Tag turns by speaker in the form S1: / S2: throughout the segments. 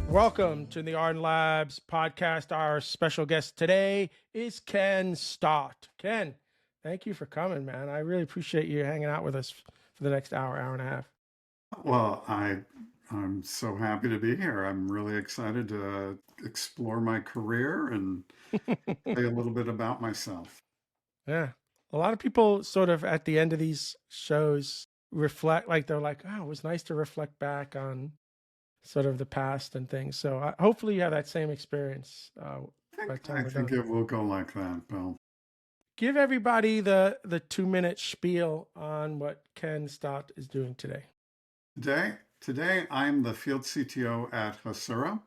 S1: Welcome to the Ardan Labs podcast. Our special guest today is Ken Stott. Ken, thank you for coming, man. I really appreciate you hanging out with us for the next hour, hour and a half.
S2: Well, I'm so happy to be here. I'm really excited to explore my career and say a little bit about myself.
S1: Yeah. A lot of people sort of at the end of these shows reflect, like they're like, oh, it was nice to reflect back on sort of the past and things. So hopefully you have that same experience by the
S2: I
S1: time we're
S2: think
S1: done.
S2: it will go like that, Bill.
S1: Give everybody the 2 minute spiel on what Ken Stott is doing today.
S2: Today I'm the field CTO at Hasura.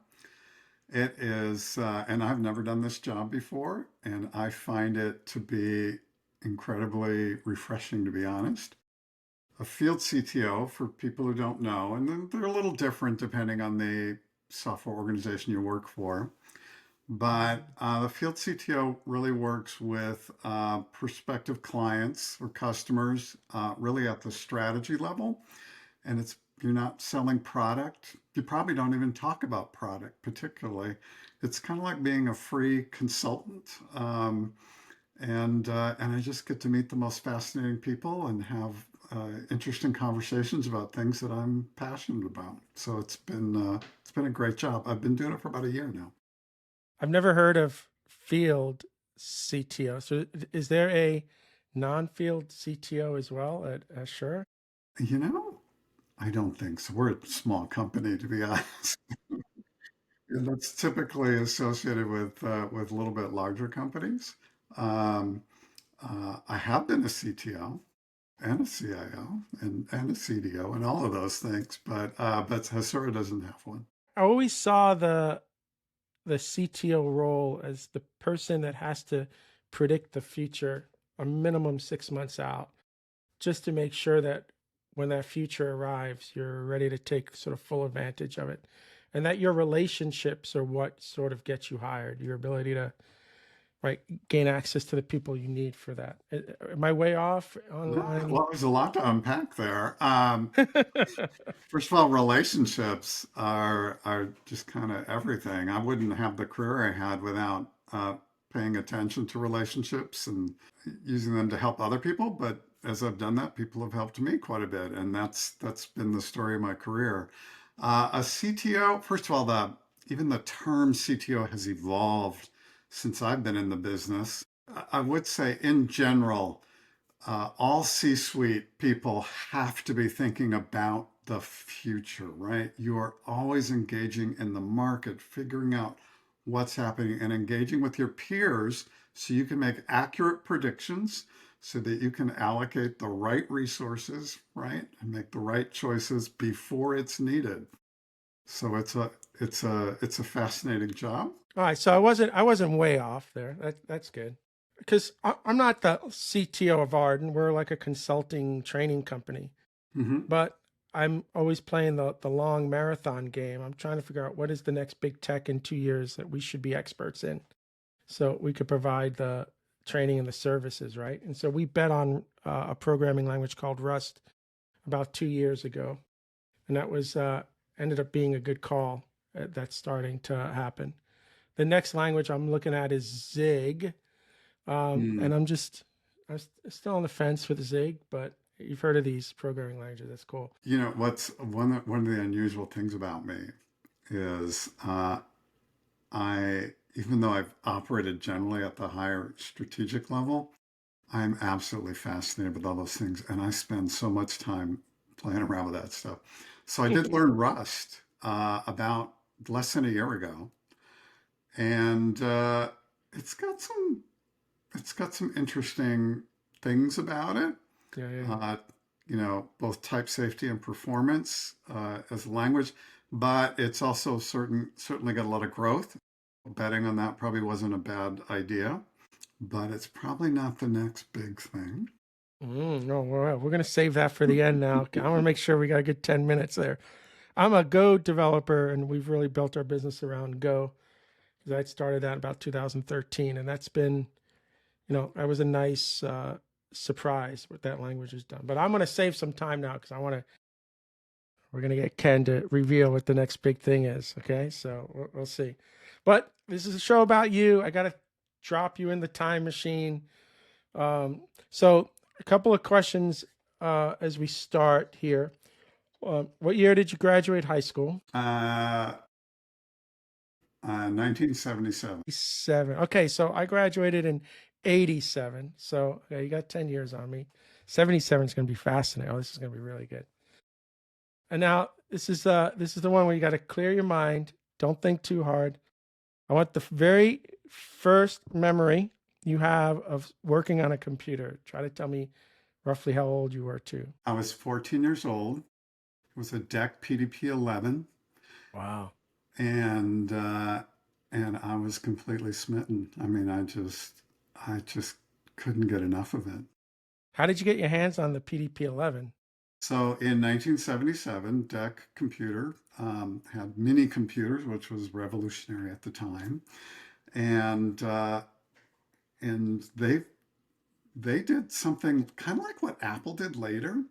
S2: It is, and I've never done this job before, and I find it to be incredibly refreshing, to be honest. A field CTO, for people who don't know, and then they're a little different depending on the software organization you work for. But the field CTO really works with prospective clients or customers, really at the strategy level. And you're not selling product. You probably don't even talk about product particularly. It's kind of like being a free consultant. And I just get to meet the most fascinating people and have interesting conversations about things that I'm passionate about. So it's been a great job. I've been doing it for about a year now.
S1: I've never heard of field CTO. So is there a non-field CTO as well at Assure?
S2: You know, I don't think so. We're a small company, to be honest. And that's typically associated with a little bit larger companies. Um, I have been a CTO and a CIO and a CDO and all of those things, but Hasura doesn't have one.
S1: I always saw the CTO role as the person that has to predict the future a minimum 6 months out, just to make sure that when that future arrives, you're ready to take sort of full advantage of it. And that your relationships are what sort of gets you hired, your ability to right gain access to the people you need for that. Am I way off on?
S2: Well, there's a lot to unpack there. First of all, relationships are just kind of everything. I wouldn't have the career I had without paying attention to relationships and using them to help other people. But as I've done that, people have helped me quite a bit, and that's been the story of my career. A CTO, first of all, the even the term CTO has evolved since I've been in the business. I would say, in general, all C-suite people have to be thinking about the future, right? You are always engaging in the market, figuring out what's happening and engaging with your peers so you can make accurate predictions so that you can allocate the right resources, right? And make the right choices before it's needed. So it's a fascinating job.
S1: All right, so I wasn't way off there. That's good because I'm not the CTO of Arden. We're like a consulting training company,
S2: Hmm.
S1: but I'm always playing the long marathon game. I'm trying to figure out what is the next big tech in 2 years that we should be experts in, so we could provide the training and the services, right? And so we bet on a programming language called Rust about 2 years ago, and that was ended up being a good call. That's starting to happen. The next language I'm looking at is Zig, and I'm still on the fence with Zig, but you've heard of these programming languages. That's cool.
S2: You know, what's one of the unusual things about me is I, even though I've operated generally at the higher strategic level, I'm absolutely fascinated with all those things, and I spend so much time playing around with that stuff. So I did learn Rust about less than a year ago, and it's got some it's got some interesting things about it.
S1: Yeah, yeah.
S2: Uh, both type safety and performance as a language, but it's also certainly got a lot of growth. Betting on that probably wasn't a bad idea, but it's probably not the next big thing.
S1: No, we're gonna save that for the end now. I want to make sure we got a good 10 minutes there. I'm a Go developer, and we've really built our business around Go because I started that about 2013, and that's been, that was a nice surprise what that language has done. But I'm gonna save some time now because I want to We're going to get Ken to reveal what the next big thing is. Okay. So we'll see. But this is a show about you. I got to drop you in the time machine. So a couple of questions as we start here. What year did you graduate high school?
S2: 1977.
S1: 7. Okay, so I graduated in 87. So okay, you got 10 years on me. 77 is going to be fascinating. Oh, this is going to be really good. And now this is the one where you got to clear your mind. Don't think too hard. I want the very first memory you have of working on a computer. Try to tell me roughly how old you were too.
S2: I was 14 years old. It was a DEC PDP-11,
S1: Wow.
S2: and I was completely smitten. I mean, I just couldn't get enough of it.
S1: How did you get your hands on the PDP-11?
S2: So in 1977, DEC computer had mini computers, which was revolutionary at the time, and they did something kind of like what Apple did later,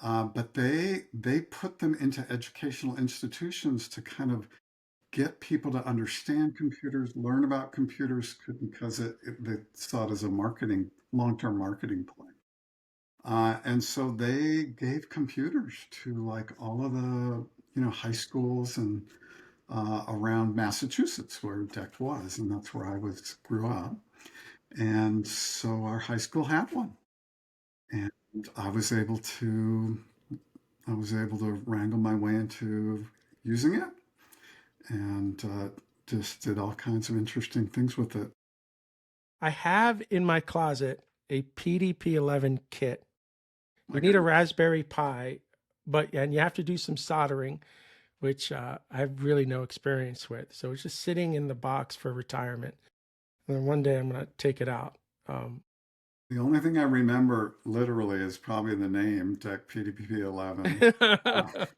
S2: but they put them into educational institutions to kind of get people to understand computers, learn about computers, because they saw it as a long-term marketing play. And so they gave computers to like all of the, high schools and around Massachusetts where DEC was, and that's where grew up. And so our high school had one, and I was able to wrangle my way into using it, and just did all kinds of interesting things with it.
S1: I have in my closet a PDP-11 kit. You need
S2: Okay.
S1: a Raspberry Pi, and you have to do some soldering, which I have really no experience with. So it's just sitting in the box for retirement. And then one day I'm going to take it out.
S2: The only thing I remember literally is probably the name DEC PDP-11.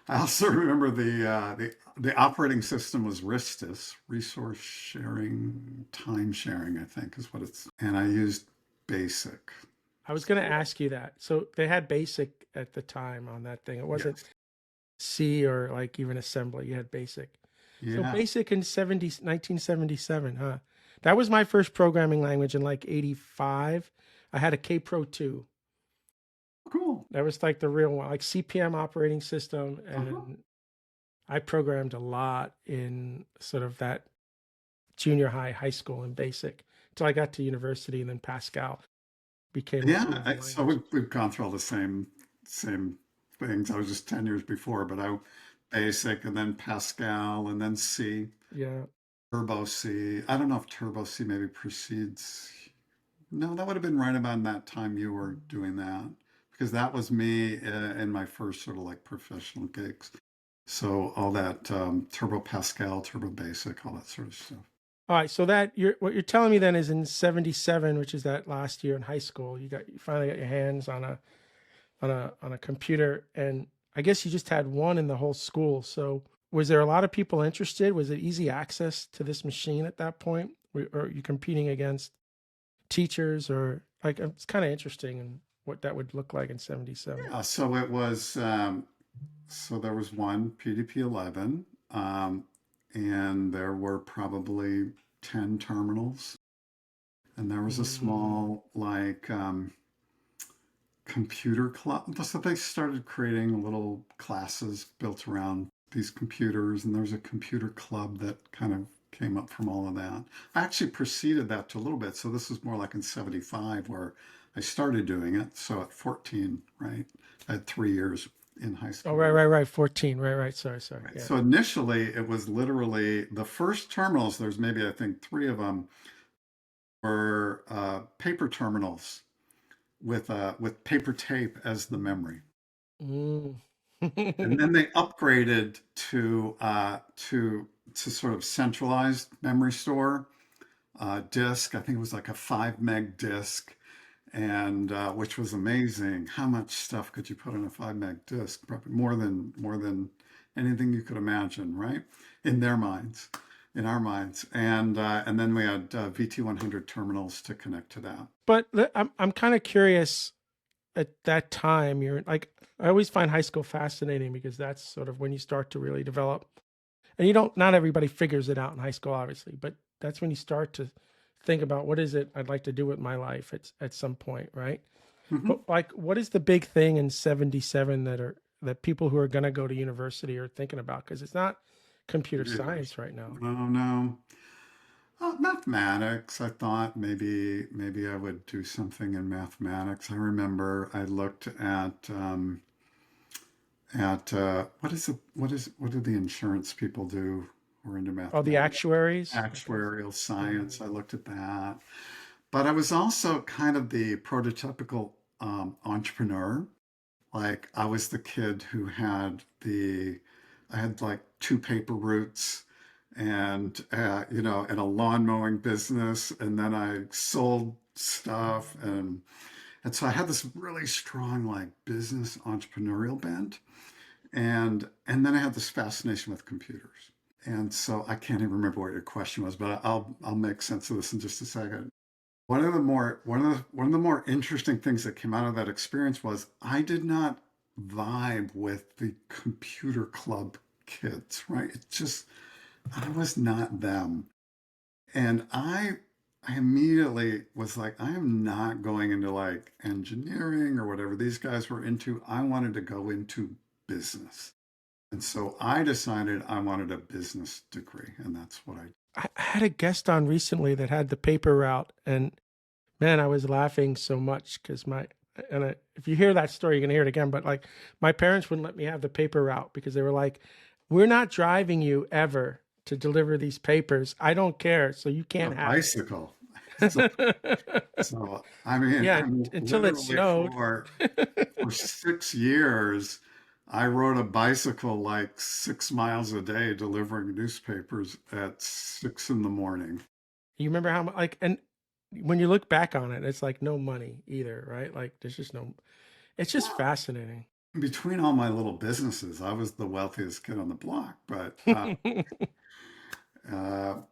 S2: I also remember the operating system was RISTIS, resource sharing, time sharing, I think is what it's. And I used BASIC.
S1: I was going to ask you that. So they had BASIC at the time on that thing. It wasn't
S2: Yes.
S1: C or like even assembly. You had BASIC. So
S2: Yeah.
S1: BASIC in 1977, huh? That was my first programming language in like 85. I had a Kpro 2.
S2: Cool.
S1: That was like the real one, like CPM operating system.
S2: Uh-huh.
S1: And I programmed a lot in sort of that junior high school in BASIC until I got to university, and then Pascal became sort
S2: Yeah.
S1: of the
S2: So
S1: language.
S2: we've gone through all the same things. I was just 10 years before, but BASIC and then Pascal and then C,
S1: Yeah.
S2: Turbo C. I don't know if Turbo C maybe precedes. No, that would have been right about that time you were doing that, because that was me in my first sort of like professional gigs. So all that Turbo Pascal, Turbo Basic, all that sort of stuff.
S1: All right. So what you're telling me then is in 77, which is that last year in high school, you finally got your hands on a computer, and I guess you just had one in the whole school. So was there a lot of people interested? Was it easy access to this machine at that point? Or are you competing against teachers, or like it's kind of interesting and what that would look like in 77?
S2: Yeah, so it was so there was one PDP-11, and there were probably 10 terminals, and there was a
S1: Mm,
S2: small like computer club. So they started creating little classes built around these computers, and there's a computer club that kind of came up from all of that. I actually preceded that to a little bit. So this was more like in 75 where I started doing it. So at 14, right? I had 3 years in high
S1: oh,
S2: school.
S1: right. 14. Right. Sorry.
S2: Right.
S1: Yeah.
S2: So initially it was literally the first terminals, there's maybe I think three of them were paper terminals with paper tape as the memory.
S1: Mm.
S2: And then they upgraded to sort of centralized memory store disk. I think it was like a 5 meg disk, and which was amazing. How much stuff could you put on a 5 meg disk? Probably more than anything you could imagine, right? In their minds, in our minds, and then we had VT100 terminals to connect to that.
S1: But I'm kind of curious. at that time, you're like, I always find high school fascinating because that's sort of when you start to really develop. And you don't, not everybody figures it out in high school, obviously, but that's when you start to think about what is it I'd like to do with my life at some point, right?
S2: Mhm.
S1: But like, what is the big thing in 77 that people who are going to go to university are thinking about? Because it's not computer
S2: Computers.
S1: science right now.
S2: Oh no. Mathematics. I thought maybe I would do something in mathematics. I remember I looked at what do the insurance people do who are into
S1: Oh, the
S2: mathematics?
S1: actuaries, I guess.
S2: Actuarial
S1: Yeah.
S2: science. I looked at that. But I was also kind of the prototypical entrepreneur. Like I was the kid who had I had like two paper routes and, and a lawn mowing business. And then I sold stuff. And so I had this really strong like business entrepreneurial bent. And then I had this fascination with computers. And so I can't even remember what your question was, but I'll make sense of this in just a second. One of the more interesting things that came out of that experience was I did not vibe with the computer club kids, right? It just I was not them. And I immediately was like, I am not going into like engineering or whatever these guys were into. I wanted to go into business. And so I decided I wanted a business degree, and that's what I
S1: I had a guest on recently that had the paper route, and man, I was laughing so much because if you hear that story, you're gonna hear it again. But like, my parents wouldn't let me have the paper route because they were like, "We're not driving you ever to deliver these papers. I don't care, so you
S2: a
S1: can't have
S2: bicycle. So,
S1: it."
S2: so I
S1: Yeah,
S2: mean,
S1: until it
S2: literally
S1: snowed.
S2: for 6 years, I rode a bicycle like 6 miles a day delivering newspapers at 6 in the morning.
S1: You remember how much, like, and when you look back on it, it's like no money either, right? Like, there's just no. It's just
S2: Well,
S1: fascinating.
S2: between all my little businesses, I was the wealthiest kid on the block, uh,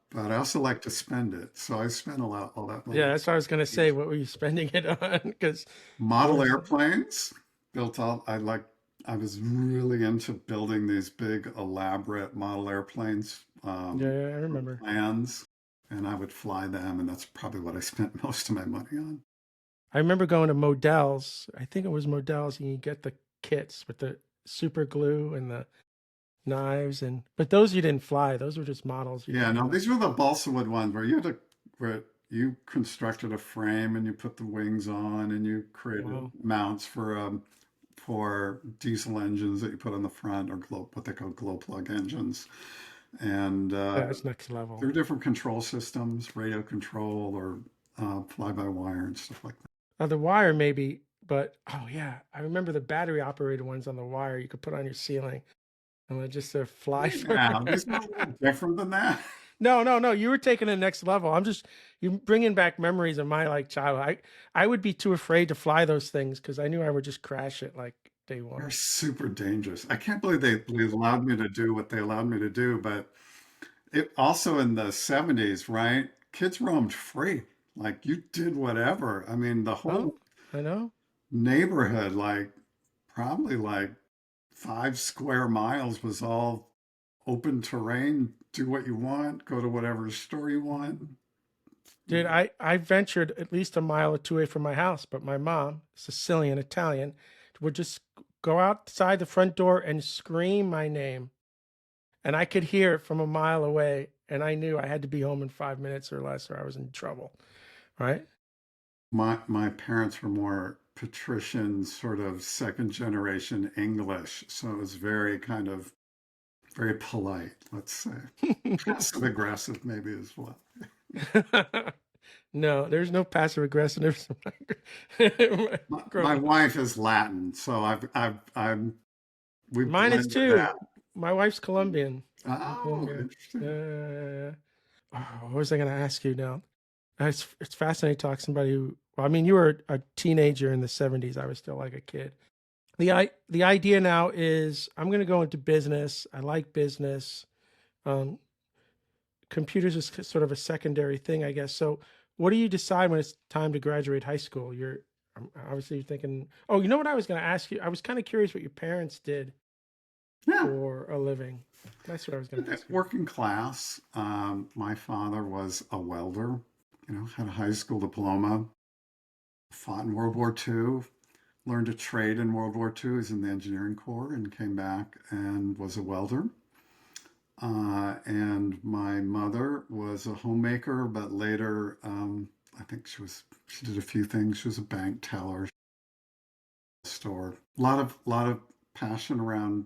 S2: but I also like to spend it. So I spent all that
S1: Yeah,
S2: money.
S1: that's what I was gonna say. What were you spending it on? Because
S2: Model
S1: yours.
S2: airplanes built all, I was really into building these big, elaborate model airplanes
S1: Yeah, yeah, I
S2: for
S1: remember.
S2: plans, and I would fly them, and that's probably what I spent most of my money on.
S1: I remember going to Modell's. I think it was Modell's, and you get the kits with the super glue and the knives, and but those you didn't fly. Those were just models you could
S2: Yeah, no,
S1: have.
S2: these were the balsa wood ones where you constructed a frame and you put the wings on and you created
S1: Wow.
S2: mounts for diesel engines that you put on the front or what they call glow plug engines. And
S1: Yeah, that's next
S2: there
S1: level.
S2: are different control systems, radio control or fly-by-wire and stuff like that.
S1: The wire maybe, but oh yeah, I remember the battery operated ones on the wire you could put on your ceiling and it just fly
S2: Hey
S1: for.
S2: now, these are a little different than that.
S1: No, no, no. You were taking the next level. You bringing back memories of my like childhood. I would be too afraid to fly those things because I knew I would just crash it like day
S2: They're
S1: one.
S2: super dangerous. I can't believe they allowed me to do what they allowed me to do, but it also in the 70s, right? Kids roamed free. Like you did whatever. I mean, the whole
S1: Oh, I know.
S2: neighborhood, like probably like 5 square miles was all open terrain. Do what you want, go to whatever store you want. You
S1: Dude,
S2: know,
S1: I ventured at least a mile or two away from my house, but my mom, Sicilian Italian, would just go outside the front door and scream my name. And I could hear it from a mile away. And I knew I had to be home in 5 minutes or less or I was in trouble. Right.
S2: my parents were more patrician, sort of second generation English, so it was very kind of very polite, let's say. Passive aggressive, maybe as well.
S1: No, there's no passive aggressiveness.
S2: My
S1: Growing up.
S2: wife is Latin, so we've
S1: Mine is
S2: blended that.
S1: too. My wife's Colombian. From
S2: Oh,
S1: Colombia.
S2: interesting.
S1: Yeah. Oh, what was I going to ask you now? It's fascinating to talk to somebody who, well, I mean, you were a teenager in the 70s. I was still like a kid. The idea now is I'm going to go into business. I like business. Um, Computers is sort of a secondary thing, I guess. So, what do you decide when it's time to graduate high school? I'm obviously you're thinking, oh, you know what I was going to ask you? I was kind of curious what your parents did
S2: Yeah,
S1: for a living. That's what I was going to ask you.
S2: working class. My father was a welder, had a high school diploma, fought in World War II, learned a trade in World War II. He was in the engineering corps and came back and was a welder. And my mother was a homemaker, but later, I think she did a few things. She was a bank teller, store. A lot of passion around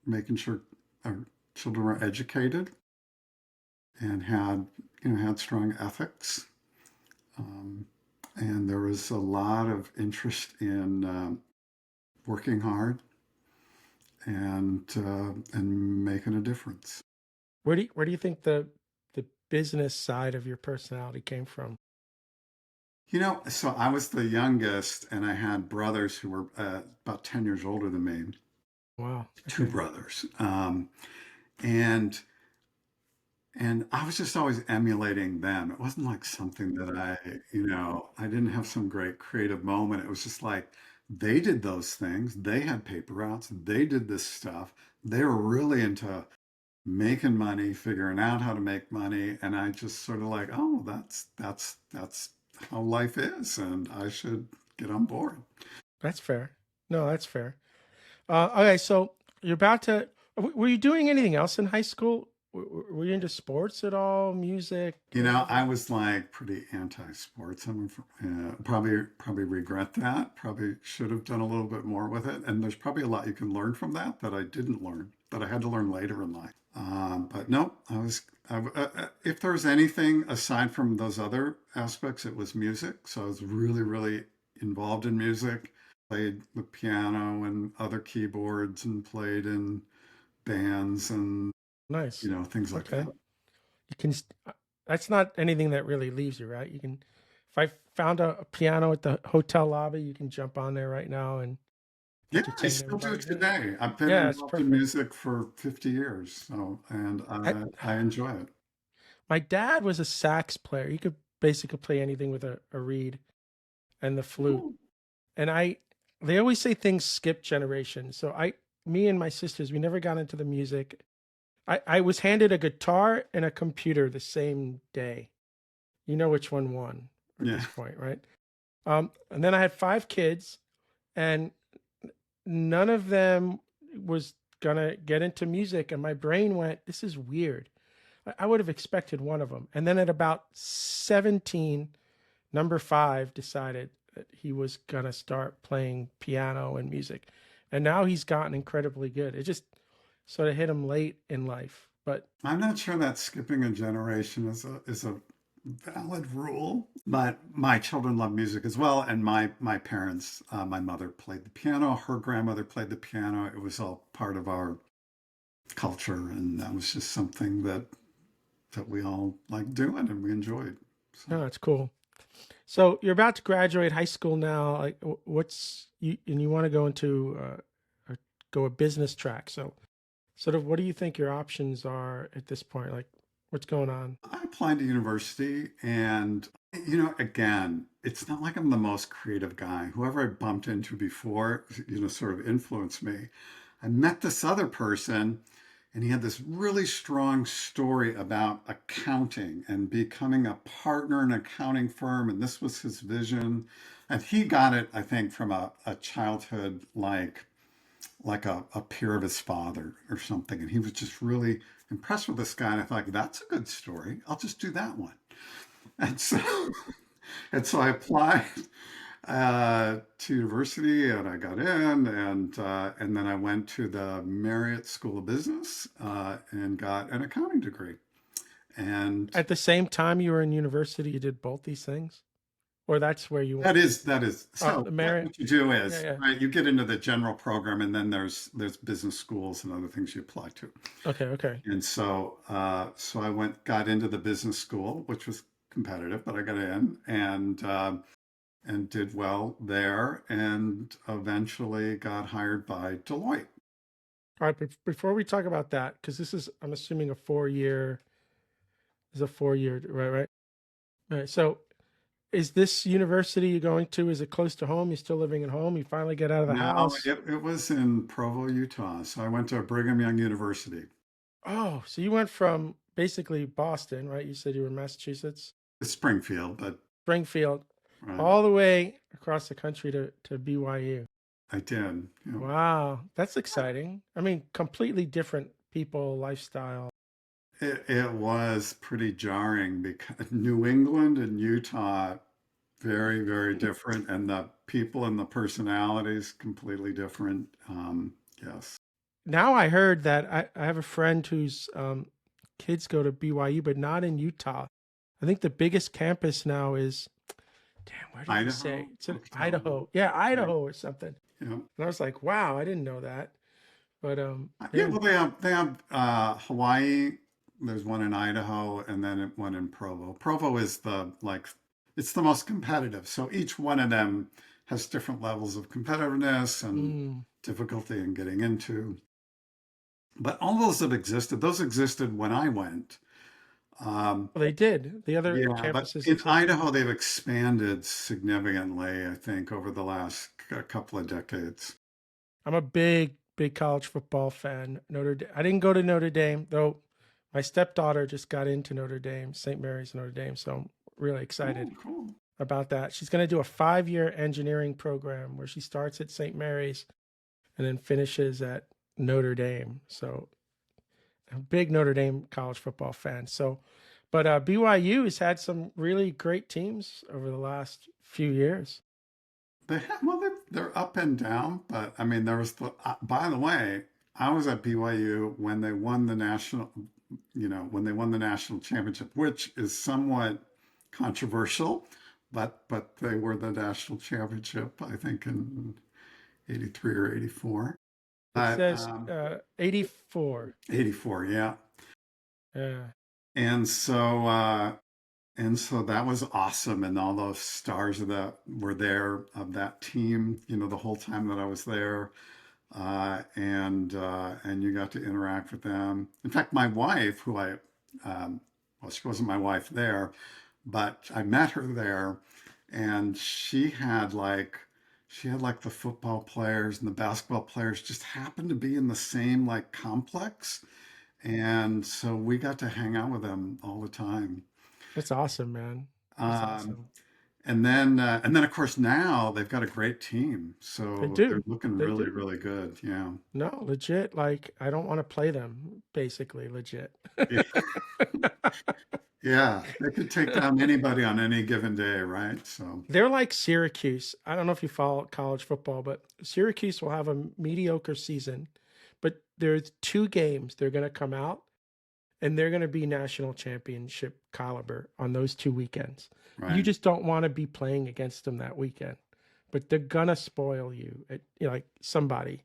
S2: making sure our children were educated and had strong ethics. Um, and there was a lot of interest in working hard and making a difference.
S1: Where do you think the business side of your personality came from?
S2: So I was the youngest, and I had brothers who were about 10 years older than me,
S1: Wow.
S2: two
S1: Okay.
S2: brothers. And and I was just always emulating them. It wasn't like something that I didn't have some great creative moment. It was just like they did those things. They had paper routes. They did this stuff. They were really into making money, figuring out how to make money. And I just sort of like, oh, that's how life is, and I should get on board.
S1: That's fair. No, that's fair. Okay, so you're about to. Were you doing anything else in high school? Were you into sports at all? Music?
S2: I was like pretty anti-sports. Probably regret that. Probably should have done a little bit more with it. And there's probably a lot you can learn from that I didn't learn, that I had to learn later in life. But no, if there was anything aside from those other aspects, it was music. So I was really, really involved in music. Played the piano and other keyboards and played in bands and
S1: Nice.
S2: things like
S1: Okay.
S2: that.
S1: You can. That's not anything that really leaves you, right? You can. If I found a piano at the hotel lobby, you can jump on there right now and
S2: Yeah, I
S1: entertain
S2: still do
S1: everybody.
S2: it
S1: Yeah.
S2: today. I've been
S1: Yeah, it's
S2: involved in
S1: perfect.
S2: music for 50 years, and
S1: I,
S2: I enjoy it.
S1: my dad was a sax player. He could basically play anything with a reed and the flute.
S2: Cool.
S1: And they always say things skip generations. So me and my sisters, we never got into the music. I was handed a guitar and a computer the same day. You know which one won at
S2: Yeah,
S1: this point, right? And then I had 5 kids, and none of them was gonna get into music. And my brain went, "This is weird." I would have expected one of them. And then at about 17, number 5 decided that he was gonna start playing piano and music, and now he's gotten incredibly good. It just sort of hit him late in life, but
S2: I'm not sure that skipping a generation is a valid rule, but my children love music as well, and my parents, my mother played the piano, her grandmother played the piano. It was all part of our culture, and that was just something that we all liked doing and we enjoyed. So.
S1: no, it's cool. So you're about to graduate high school now. Like, what's you and you want to go into go a business track. So, sort of, what do you think your options are at this point? Like, what's going on?
S2: I applied to university, and again, it's not like I'm the most creative guy. Whoever I bumped into before, sort of influenced me. I met this other person, and he had this really strong story about accounting and becoming a partner in an accounting firm, and this was his vision. And he got it, I think, from a childhood like a peer of his father or something. And he was just really impressed with this guy. And I thought, that's a good story. I'll just do that one. And so, and so I applied to university, and I got in, and then I went to the Marriott School of Business and got an accounting degree. And
S1: At the same time you were in university, you did both these things, or that's where you
S2: that is so
S1: the merit?
S2: what you do
S1: Yeah,
S2: is,
S1: yeah.
S2: right, you get into the general program, and then there's business schools and other things you apply to.
S1: Okay, okay.
S2: And so I got into the business school, which was competitive, but I got in and did well there, and eventually got hired by Deloitte.
S1: All right, before we talk about that, because I'm assuming a 4 year is a 4 year, right, right? All right. So is this university you're going to, is it close to home? You're still living at home? You finally get out of the
S2: No,
S1: house?
S2: it was in Provo, Utah. So I went to Brigham Young University.
S1: Oh, so you went from basically Boston, right? You said you were in Massachusetts,
S2: It's Springfield, but
S1: Springfield,
S2: right,
S1: all the way across the country to BYU.
S2: I did.
S1: Wow, that's exciting. I mean, completely different people, lifestyle.
S2: It was pretty jarring because New England and Utah, very, very different, and the people and the personalities completely different. Yes,
S1: Now I heard that I have a friend whose kids go to BYU, but not in Utah. I think the biggest campus now is, damn, where did he say?
S2: Idaho,
S1: It's in
S2: Oklahoma.
S1: Idaho. Yeah,
S2: Right.
S1: Idaho or something.
S2: Yeah.
S1: And I was like, wow, I didn't know that. But
S2: Yeah,
S1: maybe
S2: well, they have Hawaii. There's one in Idaho, and then one in Provo. Provo is the like it's the most competitive. So each one of them has different levels of competitiveness and
S1: mm,
S2: difficulty in getting into. But all those have existed. Those existed when I went. Um,
S1: well, they did. The other
S2: yeah, but
S1: campuses
S2: in
S1: existed.
S2: Idaho, they've expanded significantly, I think, over the last couple of decades.
S1: I'm a big college football fan. I didn't go to Notre Dame, though my stepdaughter just got into Notre Dame, St. Mary's Notre Dame. So I'm really excited
S2: Oh, cool.
S1: about that. She's going to do a 5-year engineering program where she starts at St. Mary's and then finishes at Notre Dame. So I'm a big Notre Dame college football fan. So, but BYU has had some really great teams over the last few years.
S2: Well, they're up and down, but I mean, there was by the way, I was at BYU when they won the national, when they won the national championship, which is somewhat controversial, but they were the national championship, I think in 83 or 84.
S1: It
S2: But
S1: says 84.
S2: 84, yeah.
S1: Yeah.
S2: And so and so that was awesome, and all those stars of that were there of that team, the whole time that I was there. And you got to interact with them. In fact, my wife, well, she wasn't my wife there, but I met her there, and she had like the football players and the basketball players just happened to be in the same like complex, and so we got to hang out with them all the time.
S1: That's awesome, man. That's
S2: Um,
S1: awesome.
S2: and then of course now they've got a great team,
S1: They
S2: so they're
S1: do.
S2: looking
S1: They
S2: really,
S1: do.
S2: really good. Yeah.
S1: No, legit. Like, I don't want to play them, basically, legit.
S2: Yeah. Yeah, they could take down anybody on any given day, right? So,
S1: They're like Syracuse. I don't know if you follow college football, but Syracuse will have a mediocre season, but there's 2 games they're going to come out and they're going to be national championship caliber on those 2 weekends. You
S2: right.
S1: just don't want to be playing against them that weekend, but they're going to spoil you, like somebody,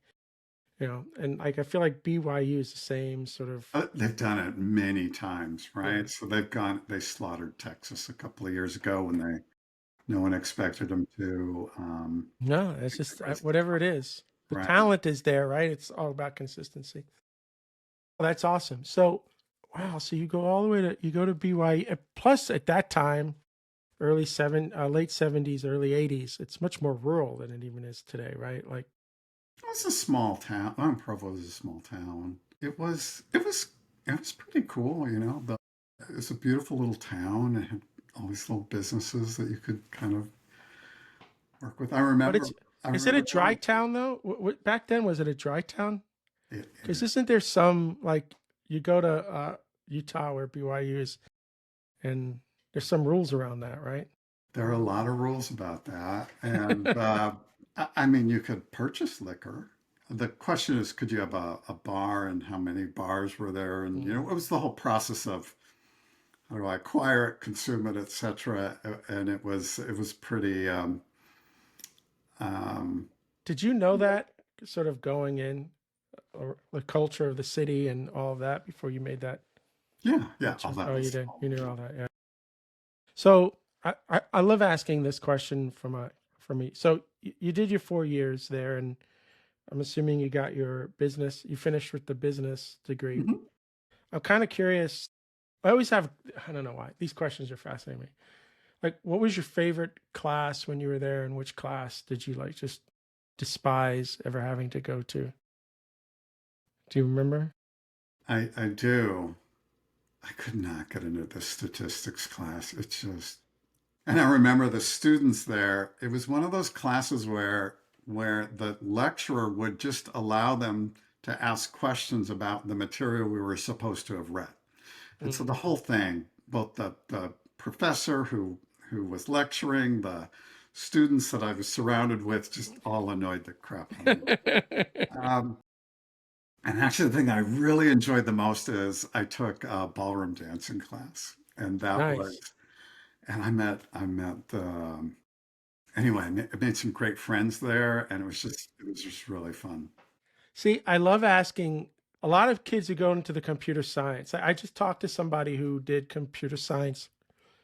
S1: and like I feel like BYU is the same sort of.
S2: They've done it many times,
S1: Yeah.
S2: right? So they slaughtered Texas a couple of years ago when no one expected them to.
S1: No,
S2: I
S1: it's
S2: think
S1: just
S2: it was,
S1: whatever it is. The
S2: right.
S1: talent is there, right? It's all about consistency. Well, that's awesome. So, wow. So you go to BYU. Plus, at that time, late 70s, early 80s, it's much more rural than it even is today, right? Like,
S2: It was a small town. Provo was a small town. It was pretty cool, it was a beautiful little town. It had all these little businesses that you could kind of work with. I
S1: but
S2: remember,
S1: it's
S2: I
S1: is it a
S2: remember
S1: dry
S2: going.
S1: town though? Back then, was it a dry town?
S2: It
S1: Because
S2: is.
S1: isn't there some like you go to Utah where BYU is, and there's some rules around that, right?
S2: There are a lot of rules about that, and I mean, you could purchase liquor. The question is, could you have a bar, and how many bars were there? And
S1: Mm.
S2: it was the whole process of how do I acquire it, consume it, etc. And it was pretty. Um,
S1: Did you know that sort of going in, or the culture of the city and all of that before you made that
S2: yeah, yeah. All
S1: purchase?
S2: that
S1: Oh, you
S2: was
S1: did.
S2: all
S1: You knew
S2: yeah.
S1: all that, yeah. So I love asking this question from me. So you did your 4 years there, and I'm assuming you got your business. You finished with the business degree.
S2: Mhm.
S1: I'm kind of curious. I always have. I don't know why these questions are fascinating me. Like, what was your favorite class when you were there, and which class did you like just despise ever having to go to? Do you remember?
S2: I do. I could not get into the statistics class. It's just, and I remember the students there. It was one of those classes where the lecturer would just allow them to ask questions about the material we were supposed to have read. And so the
S1: Mm.
S2: whole thing, both the professor who was lecturing, the students that I was surrounded with, just all annoyed the crap out of me. Um, and actually, the thing I really enjoyed the most is I took a ballroom dancing class, and that was,
S1: Nice.
S2: and I met anyway, I made some great friends there, and it was just really fun.
S1: See, I love asking a lot of kids who go into the computer science. I just talked to somebody who did computer science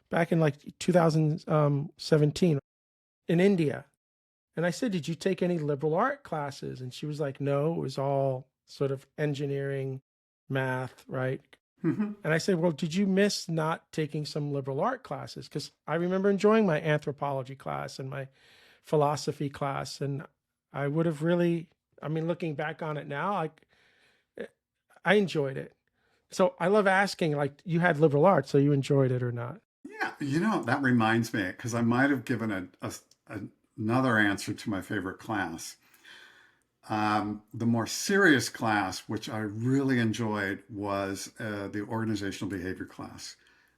S1: back in like 2017 in India. And I said, "Did you take any liberal art classes?" And she was like, "No, it was all sort of engineering, math, right?"
S2: Hmm.
S1: And I said, "Well, did you miss not taking some liberal art classes?" Because I remember enjoying my anthropology class and my philosophy class. And I would have really, I mean, looking back on it now, I enjoyed it. So I love asking, like, you had liberal arts, so you enjoyed it or not?
S2: Yeah, that reminds me because I might have given another answer to my favorite class. The more serious class, which I really enjoyed, was the organizational behavior class.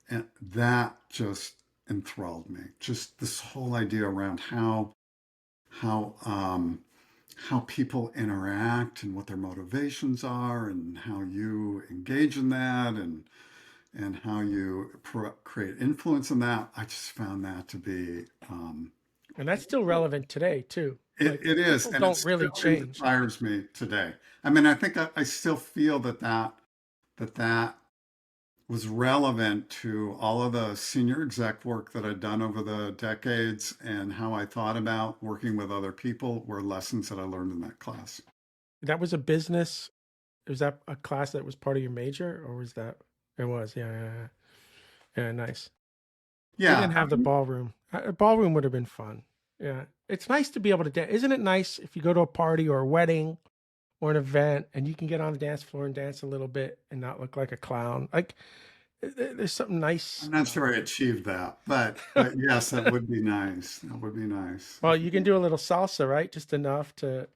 S2: And that just enthralled me. Just this whole idea around how how people interact and what their motivations are and how you engage in that and how you create influence in that. I just found that to be
S1: And that's still relevant today, too. Like,
S2: it is,
S1: people
S2: and it
S1: don't
S2: still
S1: really change.
S2: inspires me today. I mean, I think I still feel that was relevant to all of the senior exec work that I'd done over the decades and how I thought about working with other people were lessons that I learned in that class.
S1: That was a business. Was that a class that was part of your major, or was that? It was, yeah, yeah, yeah. Yeah, nice. We
S2: Yeah,
S1: didn't have the ballroom. A ballroom would have been fun. Yeah, it's nice to be able to dance. Isn't it nice if you go to a party or a wedding or an event and you can get on the dance floor and dance a little bit and not look like a clown? Like, there's something
S2: I'm
S1: nice
S2: not
S1: about
S2: sure I achieved that, but yes, that would be nice. That would be nice.
S1: well, you can do a little salsa, right? Just enough to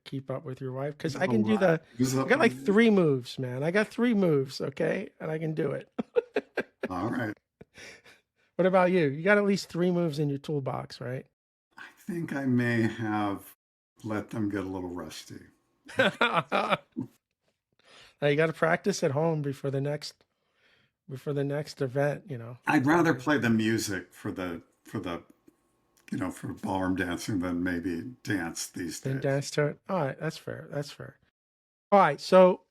S1: keep up with your wife. Because
S2: There's
S1: I
S2: a
S1: can do
S2: lot.
S1: the. I got like 3 moves, man. I got 3 moves, okay, and I can do it.
S2: All right.
S1: What about you? You got at least 3 moves in your toolbox, right?
S2: I think I may have let them get a little rusty.
S1: Now you got to practice at home before the next event.
S2: I'd rather play the music for ballroom dancing than maybe dance these
S1: Then
S2: days.
S1: dance to it. All right, that's fair. That's fair. All right, so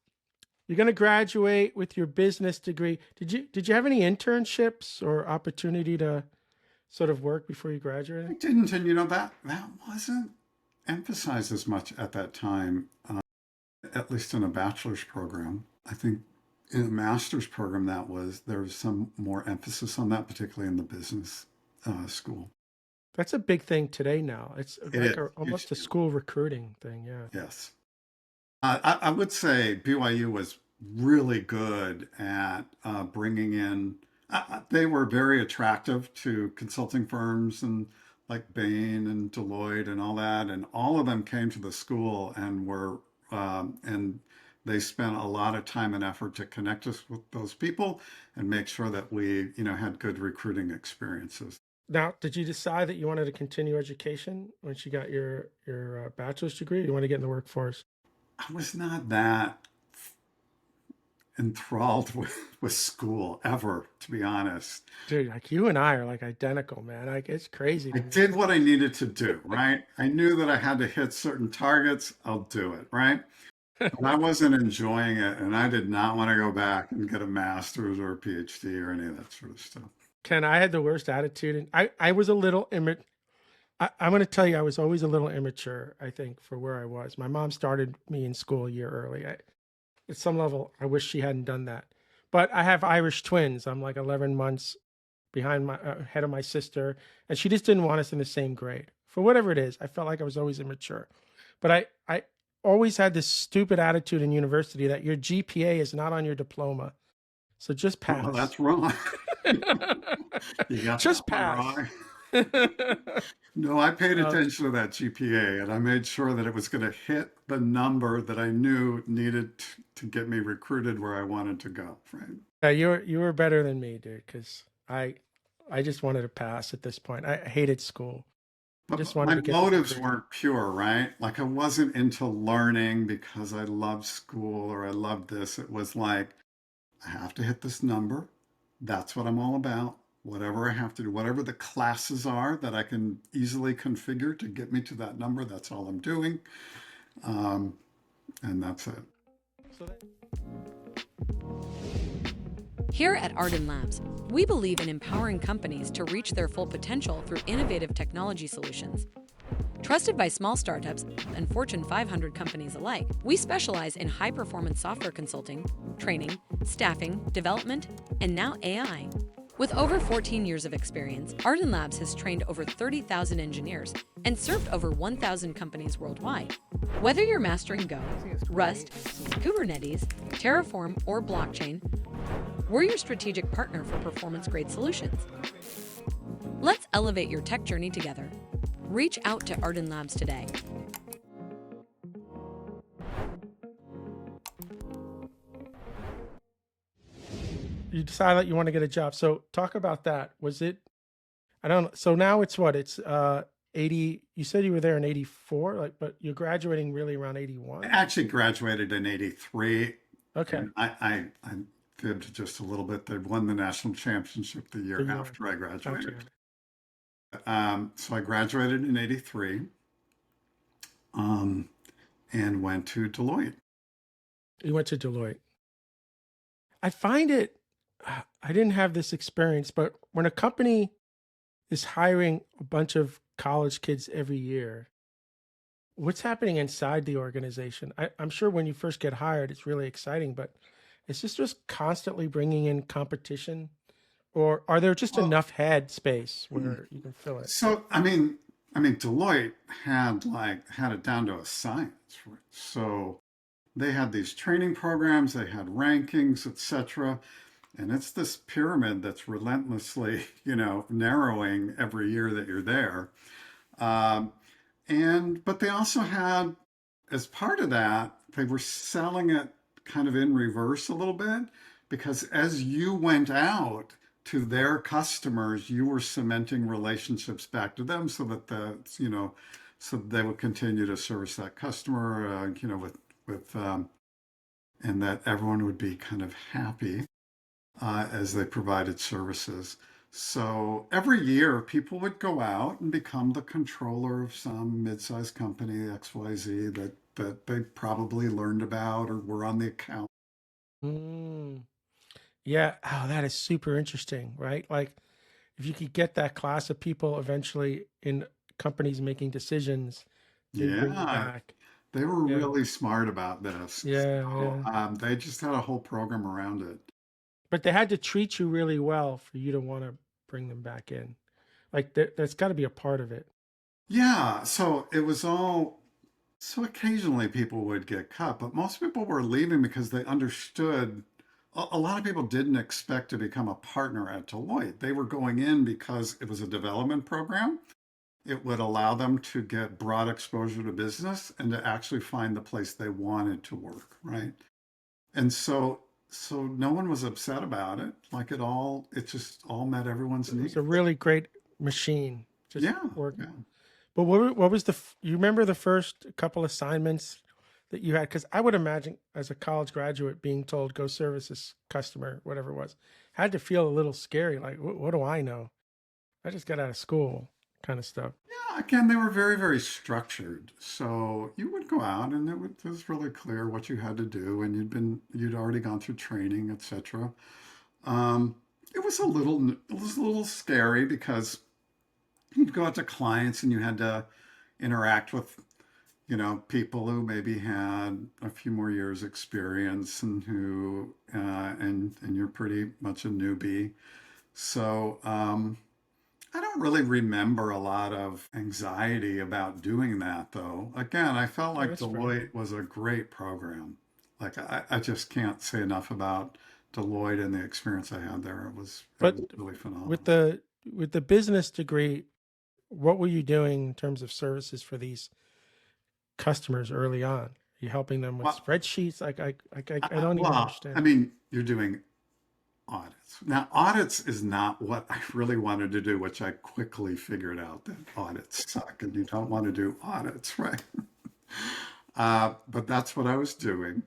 S1: you're going to graduate with your business degree. Did you have any internships or opportunity to sort of work before you
S2: I
S1: graduated?
S2: didn't, and that wasn't emphasized as much at that time, at least in a bachelor's program. I think in a master's program there was some more emphasis on that, particularly in the business school.
S1: That's a big thing today now. It's
S2: It
S1: like
S2: is huge
S1: almost a
S2: deal.
S1: school recruiting thing. Yeah.
S2: Yes. I would say BYU was really good at bringing in. They were very attractive to consulting firms and like Bain and Deloitte and all that, and all of them came to the school and they spent a lot of time and effort to connect us with those people and make sure that we had good recruiting experiences.
S1: Now, did you decide that you wanted to continue education once you got your bachelor's degree? Or you want to get in the workforce?
S2: I was not that enthralled with school ever, to be honest.
S1: Dude, like you and I are like identical, man. Like it's crazy
S2: I
S1: to me.
S2: did what I needed to do, right? I knew that I had to hit certain targets. I'll do it, right? But I wasn't enjoying it, and I did not want to go back and get a master's or a PhD or any of that sort of stuff.
S1: Ken, I had the worst attitude, and I was a little I'm going to tell you, I was always a little immature. I think for where I was, my mom started me in school a year early. At some level, I wish she hadn't done that. But I have Irish twins. I'm like 11 months behind my ahead of my sister, and she just didn't want us in the same grade for whatever it is. I felt like I was always immature, but I always had this stupid attitude in university that your GPA is not on your diploma, so just
S2: Well,
S1: pass.
S2: that's wrong. You got that
S1: Just
S2: one
S1: pass.
S2: wrong. No, I paid
S1: Uh,
S2: attention to that GPA and I made sure that it was going to hit the number that I knew needed to get me recruited where I wanted to go, right?
S1: yeah, you were better than me, dude, because I just wanted to pass at this point. I hated school. I just
S2: But
S1: wanted
S2: my
S1: to get the
S2: motives
S1: degree.
S2: weren't pure, right? Like I wasn't into learning because I loved school or I loved this. It was like, I have to hit this number. That's what I'm all about. Whatever I have to do, whatever the classes are that I can easily configure to get me to that number, that's all I'm doing. Um, and that's it.
S1: So that,
S3: Here at Ardan Labs, we believe in empowering companies to reach their full potential through innovative technology solutions. Trusted by small startups and Fortune 500 companies alike, we specialize in high-performance software consulting, training, staffing, development, and now AI. With over 14 years of experience, Ardan Labs has trained over 30,000 engineers and served over 1,000 companies worldwide. Whether you're mastering Go, Rust, Kubernetes, Terraform, or blockchain, we're your strategic partner for performance-grade solutions. Let's elevate your tech journey together. Reach out to Ardan Labs today.
S1: you decide that you want to get a job. So talk about that. Was it? I don't know. So now it's what? It's 80. You said you were there in 84, like, but you're graduating really around
S2: I
S1: 81.
S2: actually graduated in '83,
S1: Okay,
S2: and I fibbed just a little bit. They won the national championship the
S1: the
S2: year
S1: year.
S2: after I
S1: Gotcha.
S2: graduated. So I graduated in '83 um, and went to Deloitte.
S1: You went to Deloitte. I find it. I didn't have this experience, but when a company is hiring a bunch of college kids every year, what's happening inside the organization? I'm sure when you first get hired, it's really exciting, but is this just constantly bringing in competition, or are there just
S2: Well,
S1: enough head space where you can fill it?
S2: so I mean, Deloitte had it down to a science, right? So they had these training programs, they had rankings, etc. And it's this pyramid that's relentlessly, narrowing every year that you're there. Um, but they also had, as part of that, they were selling it kind of in reverse a little bit because as you went out to their customers, you were cementing relationships back to them so that so they would continue to service that customer, with and that everyone would be kind of happy as they provided services. So every year, people would go out and become the controller of some mid-sized company, XYZ, that they probably learned about or were on the account.
S1: Mm, yeah. Oh, that is super interesting, right? Like if you could get that class of people eventually in companies making decisions, they'd bring you
S2: Yeah,
S1: back.
S2: they were
S1: Yeah.
S2: really smart about this.
S1: Yeah.
S2: So
S1: Yeah.
S2: they just had a whole program around it.
S1: But they had to treat you really well for you to want to bring them back in. Like that's got to be a part of it.
S2: Yeah, so it was all, so occasionally people would get cut, but most people were leaving because they understood. A lot of people didn't expect to become a partner at Deloitte. They were going in because it was a development program. It would allow them to get broad exposure to business and to actually find the place they wanted to work, right? And so no one was upset about it. Like it just all met everyone's
S1: It was
S2: needs.
S1: a really great machine. Just
S2: Yeah,
S1: work.
S2: yeah.
S1: But what was you remember the first couple assignments that you had? Because I would imagine as a college graduate being told go service this customer, whatever it was, had to feel a little scary. Like what do I know? I just got out of school, kind of stuff.
S2: Yeah, again, they were very, very structured. So you would go out and it was really clear what you had to do and you'd already gone through training, etc. Um, it was a little scary because you'd go out to clients and you had to interact with, people who maybe had a few more years experience and who, and you're pretty much a newbie. So I don't really remember a lot of anxiety about doing that, though. Again, I felt
S1: Oh,
S2: like
S1: that's fair.
S2: Deloitte was a great program. Like I just can't say enough about Deloitte and the experience I had there. It
S1: But
S2: was really phenomenal.
S1: with the business degree, what were you doing in terms of services for these customers early on? Are you helping them with
S2: Well,
S1: spreadsheets? I don't even
S2: I
S1: understand.
S2: mean, you're doing audits. Now, audits is not what I really wanted to do, which I quickly figured out that audits suck and you don't want to do audits, right? But that's what I was doing.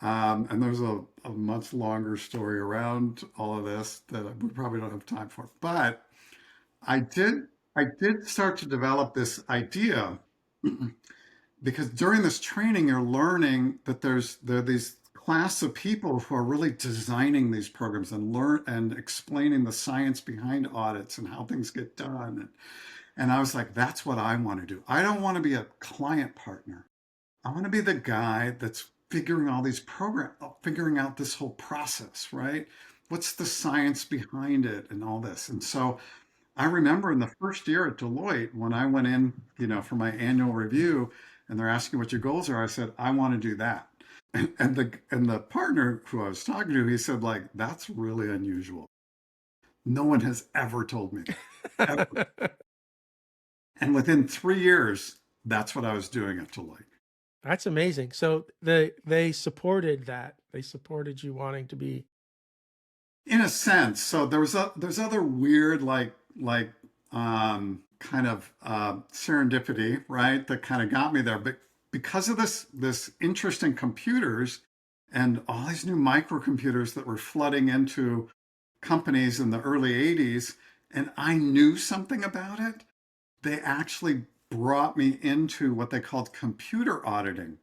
S2: And there's a much longer story around all of this that we probably don't have time for. But I did I did start to develop this idea because during this training you're learning that there are these class of people who are really designing these programs and learn and explaining the science behind audits and how things get done. And I was like, that's what I want to do. I don't want to be a client partner. I want to be the guy that's figuring out this whole process, right? What's the science behind it and all this? And so I remember in the first year at Deloitte, when I went in, for my annual review, and they're asking what your goals are, I said, I want to do that. And the partner who I was talking to, he said, like, that's really unusual. No one has ever told me that, ever. And within 3 years, that's what I was doing at Deloitte.
S1: That's amazing. So they supported that. They supported you wanting to be.
S2: In a sense. So there's other weird kind of serendipity, right? That kind of got me there. But because of this interest in computers and all these new microcomputers that were flooding into companies in the early 80s, and I knew something about it, they actually brought me into what they called computer auditing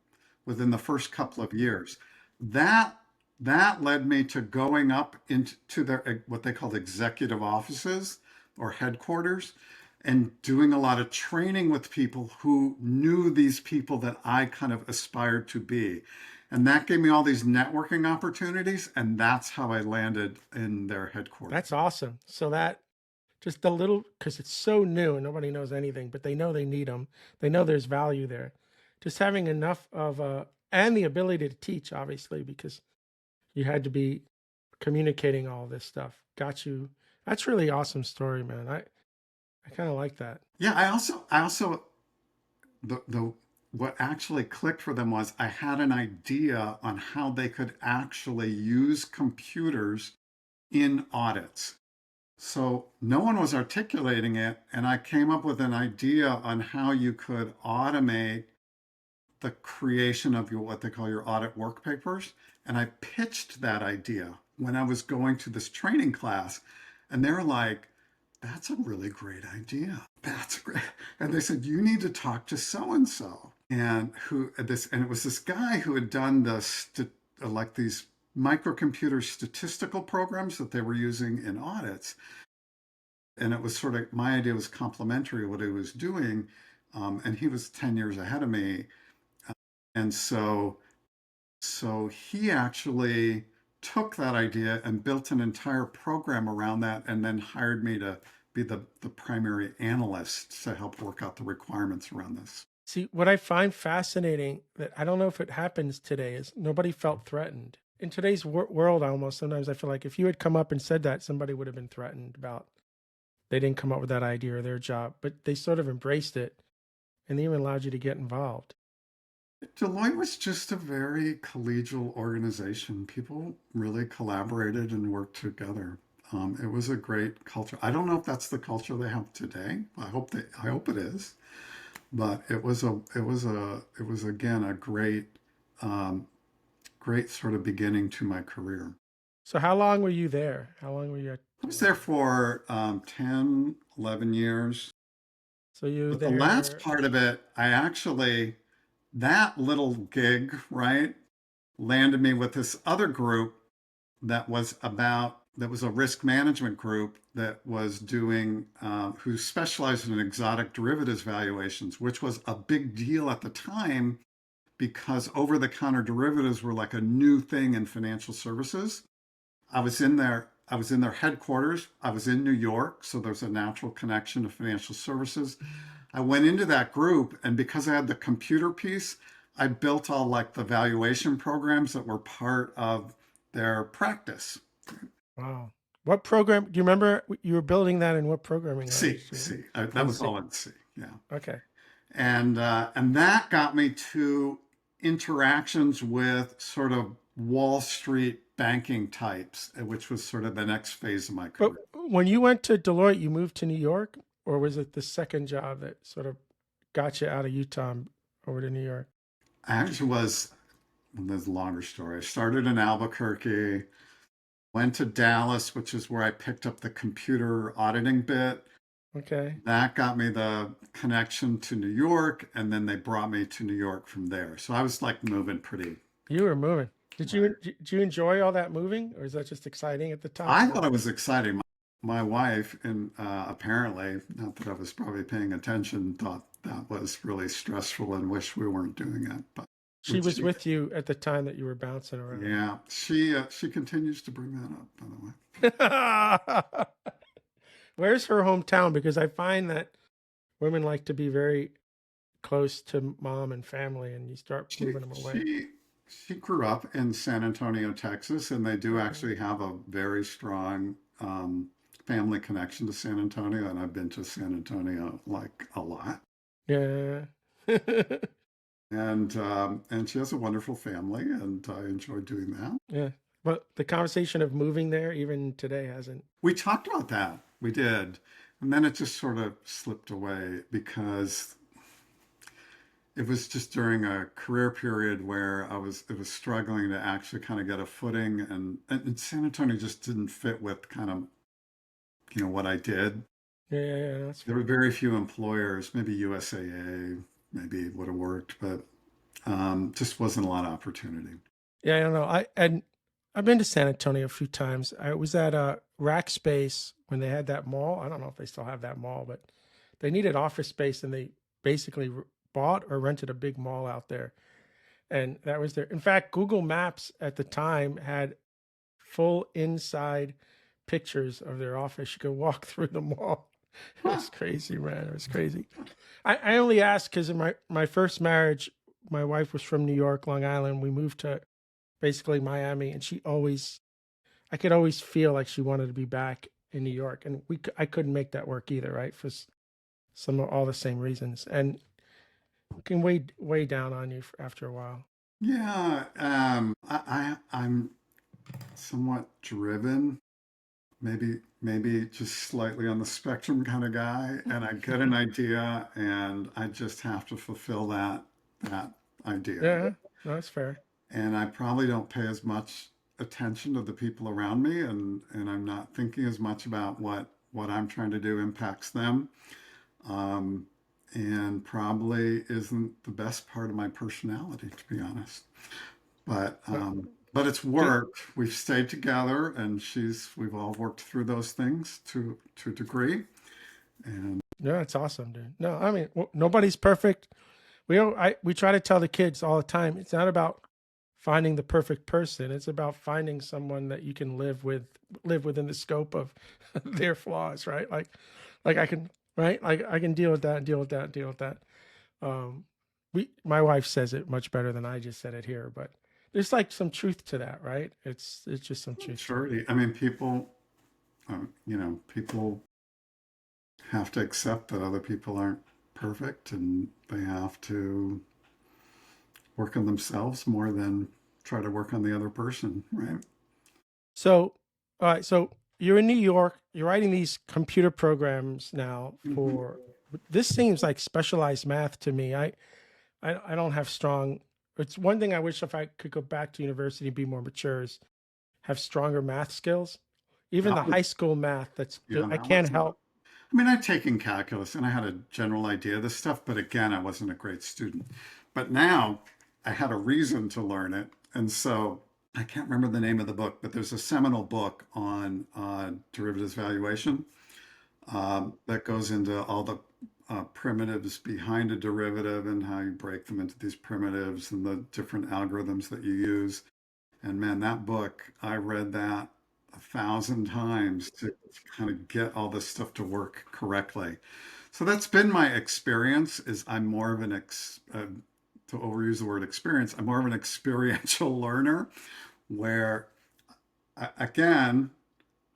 S2: within the first couple of years. That that led me to going up into their what they called executive offices or headquarters and doing a lot of training with people who knew these people that I kind of aspired to be. And that gave me all these networking opportunities, and that's how I landed in their headquarters.
S1: That's awesome. So that just a little, because it's so new and nobody knows anything, but they know they need them. They know there's value there. Just having enough of and the ability to teach, obviously, because you had to be communicating all this stuff. Got you. That's really awesome story, man. I kind of like that.
S2: Yeah, I also the what actually clicked for them was I had an idea on how they could actually use computers in audits. So no one was articulating it, and I came up with an idea on how you could automate the creation of what they call your audit work papers. And I pitched that idea when I was going to this training class, and they're like, that's a really great idea. That's great. And they said, you need to talk to so and so. And it was this guy who had done like these microcomputer statistical programs that they were using in audits. And it was sort of my idea was complementary to what he was doing. And he was 10 years ahead of me. And so he actually took that idea and built an entire program around that and then hired me to be the primary analyst to help work out the requirements around this.
S1: See, what I find fascinating that I don't know if it happens today is nobody felt threatened. In today's world, almost sometimes I feel like if you had come up and said that, somebody would have been threatened about they didn't come up with that idea or their job, but they sort of embraced it and they even allowed you to get involved.
S2: Deloitte was just a very collegial organization. People really collaborated and worked together. It was a great culture. I don't know if that's the culture they have today. I hope it is. But it was again a um, great sort of beginning to my career.
S1: So how long were you there? How long were you at
S2: I was
S1: Deloitte?
S2: there for 10, 11 years.
S1: So you
S2: But the last
S1: there,
S2: part of it, that little gig, right, landed me with this other group that was a risk management group that was doing, who specialized in exotic derivatives valuations, which was a big deal at the time because over the counter derivatives were like a new thing in financial services. I was in there I was in their headquarters. I was in New York, so there's a natural connection to financial services. I went into that group, and because I had the computer piece, I built all like the valuation programs that were part of their practice.
S1: Wow. What program do you remember you were building that in what programming
S2: C,
S1: language?
S2: C. That
S1: In
S2: was
S1: C.
S2: all in C. Yeah,
S1: Okay.
S2: and that got me to interactions with sort of Wall Street banking types, which was sort of the next phase of my
S1: But
S2: career.
S1: when you went to Deloitte, you moved to New York, or was it the second job that sort of got you out of Utah and over to New York?
S2: I actually was, well, there's a longer story. I started in Albuquerque, went to Dallas, which is where I picked up the computer auditing bit.
S1: Okay.
S2: That got me the connection to New York, and then they brought me to New York from there. So I was like moving pretty.
S1: You were moving.
S2: Right.
S1: Did you enjoy all that moving, or is that just exciting at the time?
S2: I
S1: Or
S2: thought it was exciting. My wife, and apparently, not that I was probably paying attention, thought that was really stressful and wished we weren't doing it. But
S1: she
S2: which
S1: was
S2: she,
S1: with you at the time that you were bouncing around.
S2: yeah, she continues to bring that up, by the way.
S1: Where's her hometown? Because I find that women like to be very close to mom and family, and you start
S2: She
S1: moving them away.
S2: she she grew up in San Antonio, Texas, and they do
S1: Okay.
S2: actually have a very strong family connection to San Antonio, and I've been to San Antonio like a lot.
S1: Yeah.
S2: And she has a wonderful family, and I enjoy doing that.
S1: Yeah. But the conversation of moving there, even today, hasn't.
S2: We talked about that. We did. And then it just sort of slipped away because it was just during a career period where it was struggling to actually kind of get a footing, and San Antonio just didn't fit with kind of, what I did.
S1: Yeah, yeah, yeah, that's
S2: There were
S1: fair.
S2: very few employers, maybe USAA, maybe it would have worked, but just wasn't a lot of opportunity.
S1: Yeah, I don't know. I've been to San Antonio a few times. I was at Rack Space when they had that mall. I don't know if they still have that mall, but they needed office space, and they basically bought or rented a big mall out there, and that was there. In fact, Google Maps at the time had full inside pictures of their office. You could walk through the mall. It
S2: Huh.
S1: was crazy, man. It was crazy. I only asked because in my first marriage, my wife was from New York, Long Island. We moved to basically Miami, and I could always feel like she wanted to be back in New York, and I couldn't make that work either, right? For some of all the same reasons, and it can weigh down on you after a while.
S2: Yeah, I'm somewhat driven, maybe just slightly on the spectrum kind of guy, and I get an idea and I just have to fulfill that idea.
S1: Yeah, no, that's fair.
S2: And I probably don't pay as much attention to the people around me, and I'm not thinking as much about what I'm trying to do impacts them. Um, and probably isn't the best part of my personality, to be honest. But
S1: Uh,
S2: but it's
S1: do,
S2: worked. We've stayed together, and we've all worked through those things to a degree. And
S1: yeah, it's awesome, dude. No, I mean nobody's perfect. We try to tell the kids all the time. It's not about finding the perfect person. It's about finding someone that you can live within the scope of their flaws, right? Like I can, right? Like I can deal with that, deal with that, deal with that. Um, my wife says it much better than I just said it here, but there's like some truth to that, right? It's just some truth to it.
S2: maturity. I mean, people have to accept that other people aren't perfect, and they have to work on themselves more than try to work on the other person, right?
S1: So, all right. So you're in New York. You're writing these computer programs now
S2: Hmm.
S1: for. This seems like specialized math to me. I don't have strong. It's one thing I wish if I could go back to university and be more mature is have stronger math skills. Even
S2: That
S1: the
S2: was,
S1: high school math.
S2: yeah,
S1: I
S2: that
S1: can't
S2: was.
S1: help.
S2: I mean, I'd taken calculus and I had a general idea of this stuff, but again, I wasn't a great student. But now I had a reason to learn it. And so I can't remember the name of the book, but there's a seminal book on derivatives valuation that goes into all the primitives behind a derivative and how you break them into these primitives and the different algorithms that you use. And man, that book, I read that 1,000 times to kind of get all this stuff to work correctly. So that's been my experience. Is I'm more of an to overuse the word experience, I'm more of an experiential learner where again,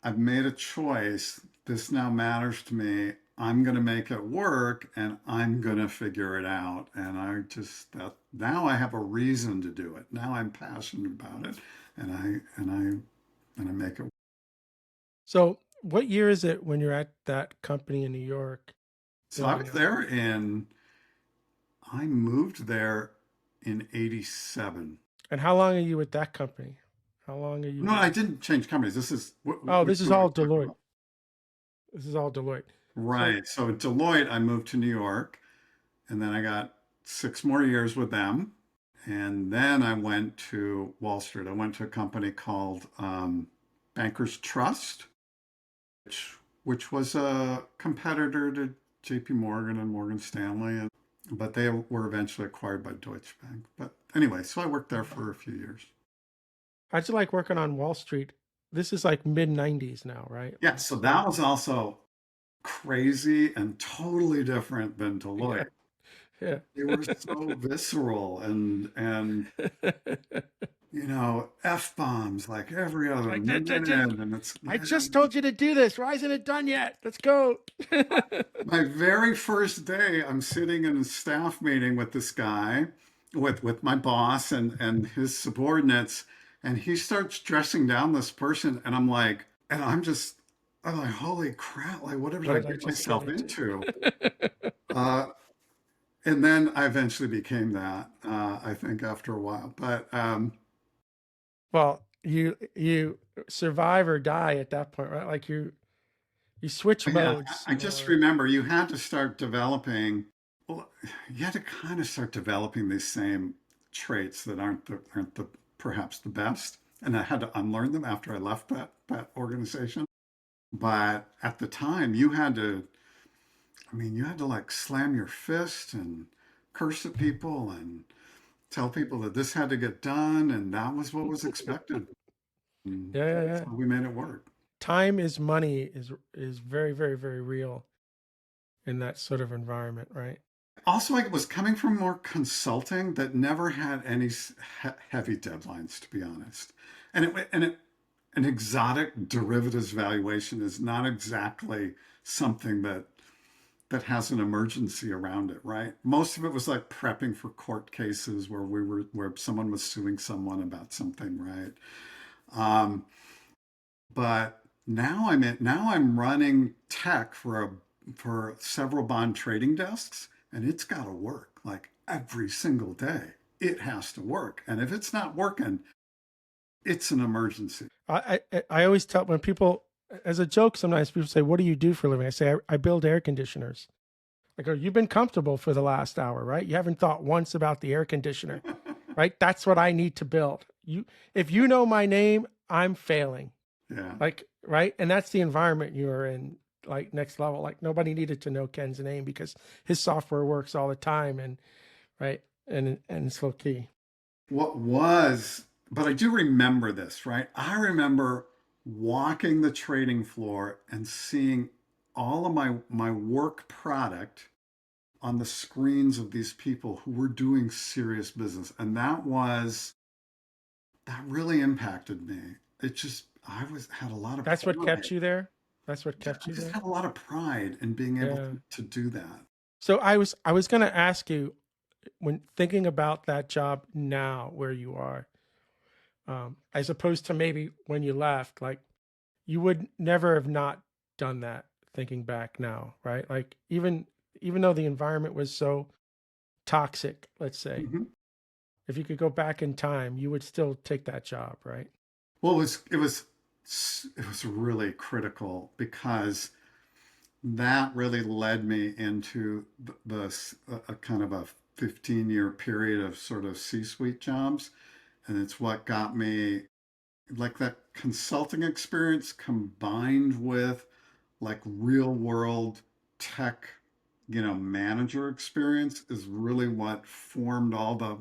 S2: I've made a choice. This now matters to me. I'm going to make it work and I'm going to figure it out. And I just that now I have a reason to do it. Now I'm passionate about it and I make it.
S1: So, what year is it when you're at that company in New York
S2: So I
S1: building
S2: was
S1: out?
S2: there in I moved there in 87.
S1: And how long are you with that company? How long are you
S2: No,
S1: with?
S2: I didn't change companies. This is
S1: Oh,
S2: which
S1: this is
S2: one are we
S1: all
S2: talking
S1: Deloitte.
S2: about?
S1: This is all Deloitte. So,
S2: Right. So at Deloitte, I moved to New York and then I got 6 more years with them. And then I went to Wall Street. I went to a company called Bankers Trust, which was a competitor to JP Morgan and Morgan Stanley. But they were eventually acquired by Deutsche Bank. But anyway, so I worked there for a few years.
S1: how'd you like working on Wall Street? This is like mid 90s now, right?
S2: Yeah,
S1: Like,
S2: so
S1: so,
S2: that was also crazy and totally different than
S1: yeah,
S2: Deloitte.
S1: yeah.
S2: They were so visceral and F bombs like every other
S1: Like,
S2: minute. And it's,
S1: I
S2: yeah.
S1: just told you to do this. Why isn't it done yet? Let's go.
S2: My very first day, I'm sitting in a staff meeting with this guy, with my boss and his subordinates, and he starts dressing down this person, and I'm like, holy crap! Like, whatever did
S1: What
S2: I
S1: did I
S2: get
S1: just get
S2: myself
S1: into?
S2: into? Uh, and then I eventually became that. I think after a while, but
S1: Well, you survive or die at that point, right? Like you switch
S2: yeah,
S1: modes
S2: I just
S1: or
S2: remember you had to start developing. Well, you had to kind of start developing these same traits that aren't the perhaps the best, and I had to unlearn them after I left that organization. But at the time, you had to. I mean, you had to like slam your fist and curse at people and tell people that this had to get done, and that was what was expected. And
S1: yeah, yeah,
S2: that's
S1: yeah.
S2: how we made it work.
S1: Time is money is very, very, very real in that sort of environment, right?
S2: Also, I was coming from more consulting that never had any heavy deadlines, to be honest. An exotic derivatives valuation is not exactly something that has an emergency around it, right? Most of it was like prepping for court cases where someone was suing someone about something, right? Um, but now I'm running tech for several bond trading desks, and it's got to work like every single day. It has to work, and if it's not working, it's an emergency.
S1: I always tell when people, as a joke, sometimes people say, "What do you do for a living?" I say, I build air conditioners. I go, "You've been comfortable for the last hour, right? You haven't thought once about the air conditioner, right? That's what I need to build. If you know my name, I'm failing,
S2: Yeah.
S1: like, right? And that's the environment you are in, like next level. Like nobody needed to know Ken's name because his software works all the time, and right, and it's low key.
S2: What was, but I do remember this, right? I remember walking the trading floor and seeing all of my work product on the screens of these people who were doing serious business. And that really impacted me. It just, I was had a lot of
S1: That's what
S2: pride.
S1: kept you there. That's what kept
S2: I
S1: you
S2: just
S1: there.
S2: had a lot of pride in being able
S1: Yeah.
S2: to do that.
S1: So I was going to ask you, when thinking about that job now where you are, as opposed to maybe when you left, like you would never have not done that. Thinking back now, right? Like even though the environment was so toxic, let's say,
S2: Mhm.
S1: if you could go back in time, you would still take that job, right?
S2: Well, it was really critical because that really led me into a kind of a 15-year period of sort of C-suite jobs. And it's what got me like that consulting experience combined with like real world tech, manager experience is really what formed all the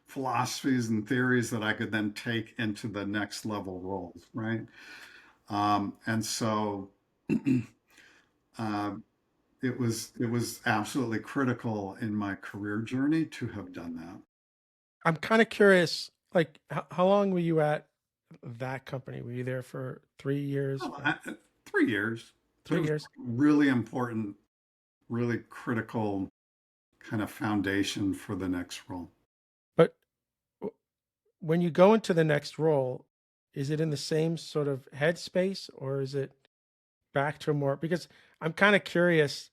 S2: philosophies and theories that I could then take into the next level roles, right? And so uh, it was absolutely critical in my career journey to have done that.
S1: I'm kind of curious, like, how long were you at that company? Were you there for 3 years?
S2: Oh, 3 years, but it
S1: Three
S2: was
S1: years?
S2: really important, really critical kind of foundation for the next role.
S1: But w- when you go into the next role, is it in the same sort of headspace or is it back to a more, because I'm kind of curious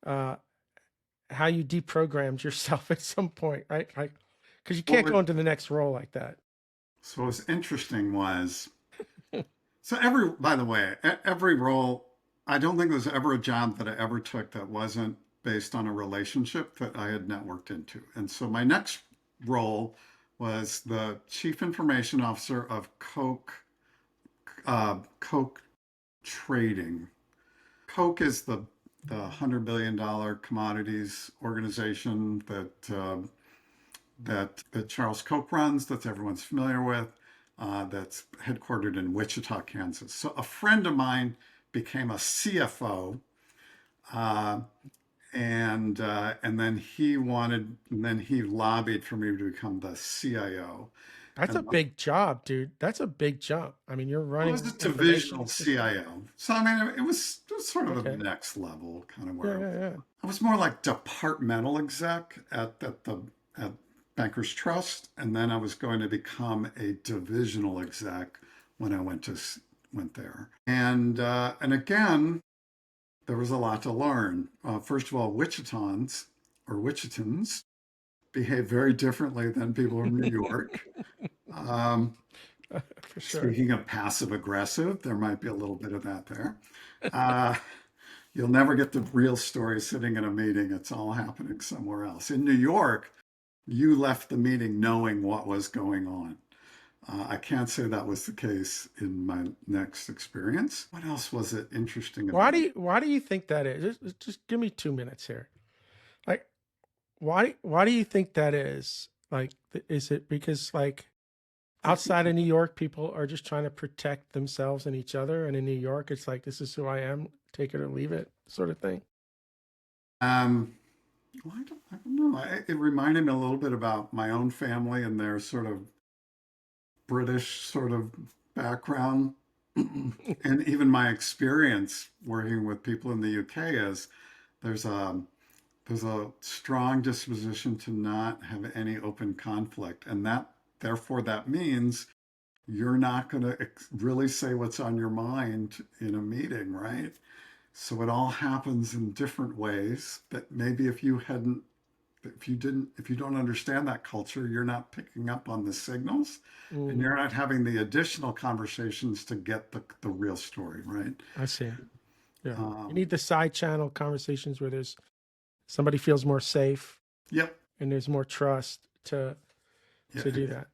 S1: uh, how you deprogrammed yourself at some point, right? Like, because you
S2: Well,
S1: can't go into the next role like that.
S2: so what's interesting was, so by the way, every role, I don't think there's ever a job that I ever took that wasn't based on a relationship that I had networked into. And so my next role was the chief information officer of Coke trading. Coke is the $100 billion commodities organization that Charles Koch runs, that everyone's familiar with, that's headquartered in Wichita, Kansas. So a friend of mine became a CFO, uh, and then he lobbied for me to become the CIO.
S1: That's
S2: And
S1: a big job, dude. That's a big jump. I mean, you're
S2: I was a
S1: running
S2: divisional
S1: information system.
S2: CIO. So I mean, it was sort of the
S1: Okay.
S2: next level, kind of
S1: Yeah,
S2: where
S1: yeah, yeah.
S2: I was more like departmental exec at Bankers Trust, and then I was going to become a divisional exec when I went there. And again, there was a lot to learn. First of all, Wichitans behave very differently than people from New York. Um,
S1: For sure.
S2: Speaking of passive aggressive, there might be a little bit of that there. Uh, you'll never get the real story sitting in a meeting. It's all happening somewhere else. In New York, you left the meeting knowing what was going on. I can't say that was the case in my next experience. What else was it interesting about?
S1: Why do you think that is? Just give me 2 minutes here. Like, why do you think that is? Like, is it because like outside of New York, people are just trying to protect themselves and each other, and in New York, it's like this is who I am, take it or leave it, sort of thing.
S2: Um, well, I don't know. It reminded me a little bit about my own family and their sort of British sort of background. And even my experience working with people in the UK is there's a there's a strong disposition to not have any open conflict, and that therefore that means you're not going to really say what's on your mind in a meeting, right? So it all happens in different ways that maybe if you don't understand that culture, you're not picking up on the signals, and
S1: Mm,
S2: you're not having the additional conversations to get the real story, right?
S1: I see. Yeah, you
S2: Um,
S1: need the side channel conversations where there's somebody feels more safe
S2: yep.
S1: and there's more trust
S2: Yeah.
S1: to do that.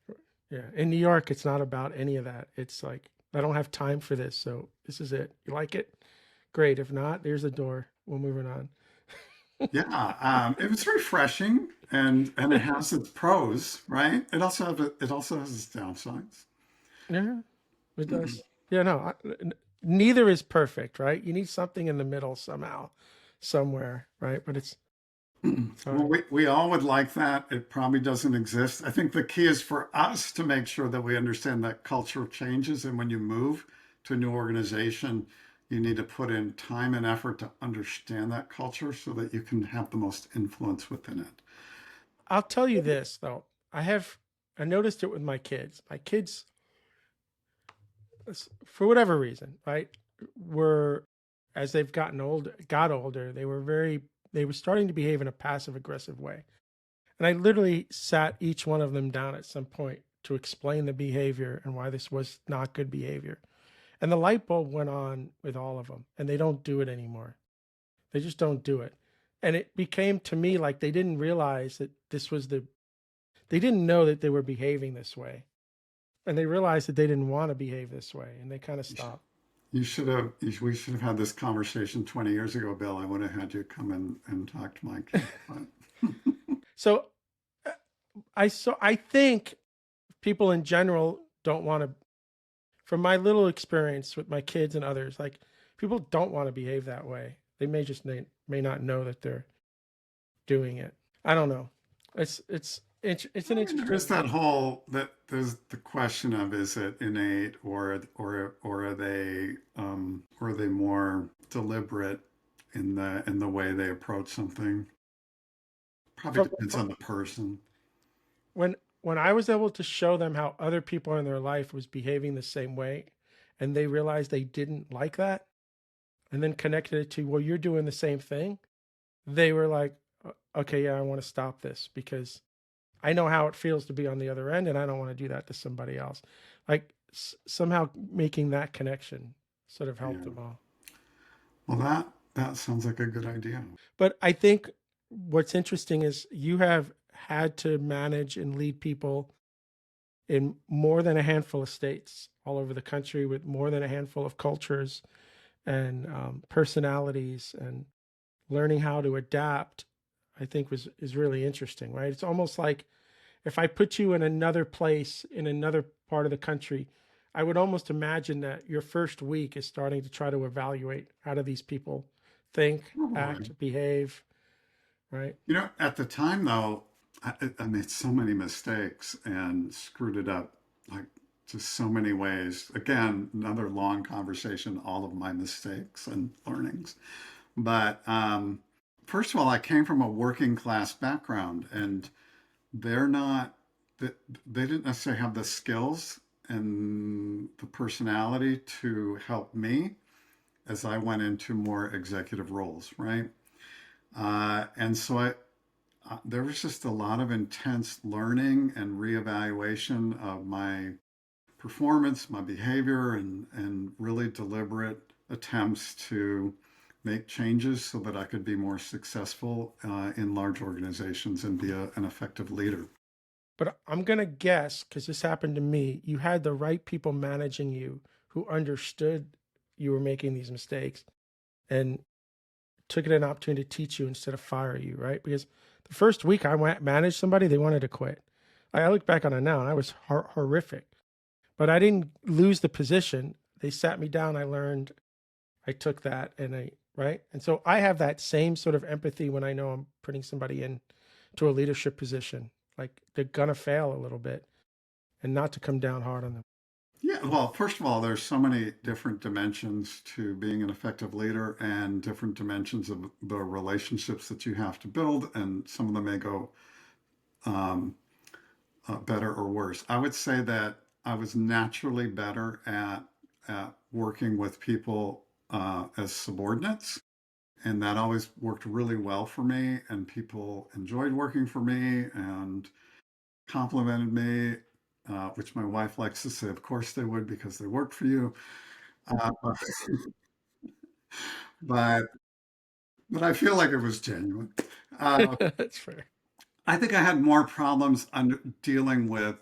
S1: Yeah. In New York, it's not about any of that. It's like, I don't have time for this. So this is it. You like it? Great. If not, there's the door. We're moving on.
S2: Yeah. It was refreshing, and it has its pros, right? It also has its downsides.
S1: Yeah, it does. Yeah, no, neither is perfect, right? You need something in the middle somehow, somewhere, right? But it's
S2: Well,
S1: hard.
S2: we all would like that. It probably doesn't exist. I think the key is for us to make sure that we understand that culture changes. And when you move to a new organization, you need to put in time and effort to understand that culture so that you can have the most influence within it.
S1: I'll tell you this though. I noticed it with my kids. My kids, for whatever reason, right, were as they've got older, they were starting to behave in a passive aggressive way. And I literally sat each one of them down at some point to explain the behavior and why this was not good behavior. And the light bulb went on with all of them, and they don't do it anymore. They just don't do it. And it became to me like they didn't realize that they didn't know that they were behaving this way. And they realized that they didn't want to behave this way, and they kind of
S2: You should,
S1: stopped.
S2: we should have had this conversation 20 years ago, Bill. I would have had you come in and talk to my kids. But
S1: So I think people in general don't want to from my little experience with my kids and others, like people don't want to behave that way. They may just may not know that they're doing it. I don't know. It's an
S2: I mean, there's
S1: interesting
S2: that
S1: thing.
S2: whole that there's the question of is it innate or are they more deliberate in the way they approach something? Probably
S1: From,
S2: depends
S1: from
S2: on the person.
S1: when I was able to show them how other people in their life was behaving the same way, and they realized they didn't like that, and then connected it to, well, you're doing the same thing. They were like, okay, yeah, I want to stop this because I know how it feels to be on the other end, and I don't want to do that to somebody else. Like somehow making that connection sort of helped
S2: Yeah.
S1: them all.
S2: Well, that sounds like a good idea.
S1: But I think what's interesting is you have had to manage and lead people in more than a handful of states all over the country with more than a handful of cultures and personalities, and learning how to adapt. I think was is really interesting, right? It's almost like if I put you in another place in another part of the country, I would almost imagine that your first week is starting to try to evaluate how do these people think,
S2: Probably.
S1: act, behave, right?
S2: You know, at the time though, I made so many mistakes and screwed it up like just so many ways. Again, another long conversation, all of my mistakes and learnings. But first of all, I came from a working class background, and they're not that they didn't necessarily have the skills and the personality to help me as I went into more executive roles, right? And so there was just a lot of intense learning and reevaluation of my performance, my behavior, and really deliberate attempts to make changes so that I could be more successful in large organizations and be an effective leader.
S1: But I'm going to guess, because this happened to me, you had the right people managing you who understood you were making these mistakes and took it an opportunity to teach you instead of fire you, right? Because the first week I went managed somebody, they wanted to quit. I look back on it now and I was horrific, but I didn't lose the position. They sat me down. I learned, I took that and right. And so I have that same sort of empathy when I know I'm putting somebody in to a leadership position. Like they're going to fail a little bit and not to come down hard on them.
S2: Yeah, well, first of all, there's so many different dimensions to being an effective leader and different dimensions of the relationships that you have to build, and some of them may go um, better or worse. I would say that I was naturally better at working with people as subordinates, and that always worked really well for me. And people enjoyed working for me and complimented me, which my wife likes to say, of course they would because they worked for you. Uh, but but I feel like it was genuine. Uh,
S1: That's fair.
S2: I think I had more problems dealing with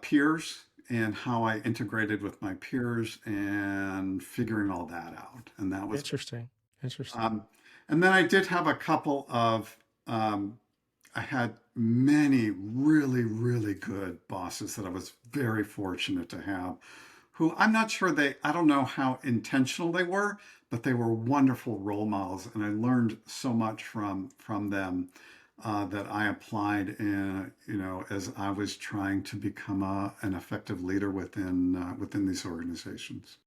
S2: peers and how I integrated with my peers and figuring all that out. And that was,
S1: Interesting. Interesting.
S2: um, and then I did have a couple of, I had many really, really good bosses that I was very fortunate to have, who I'm not sure I don't know how intentional they were, but they were wonderful role models. And I learned so much from them that I applied in, as I was trying to become an effective leader within these organizations.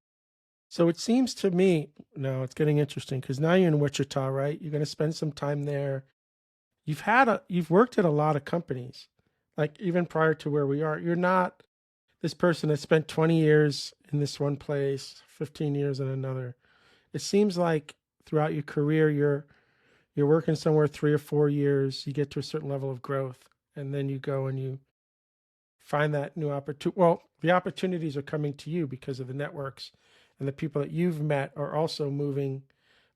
S1: So it seems to me, no, it's getting interesting because now you're in Wichita, right? You're going to spend some time there. You've worked at a lot of companies, like even prior to where we are. You're not this person that spent 20 years in this one place, 15 years in another. It seems like throughout your career, you're working somewhere 3 or 4 years. You get to a certain level of growth, and then you go and you find that new opportunity. Well, the opportunities are coming to you because of the networks, and the people that you've met are also moving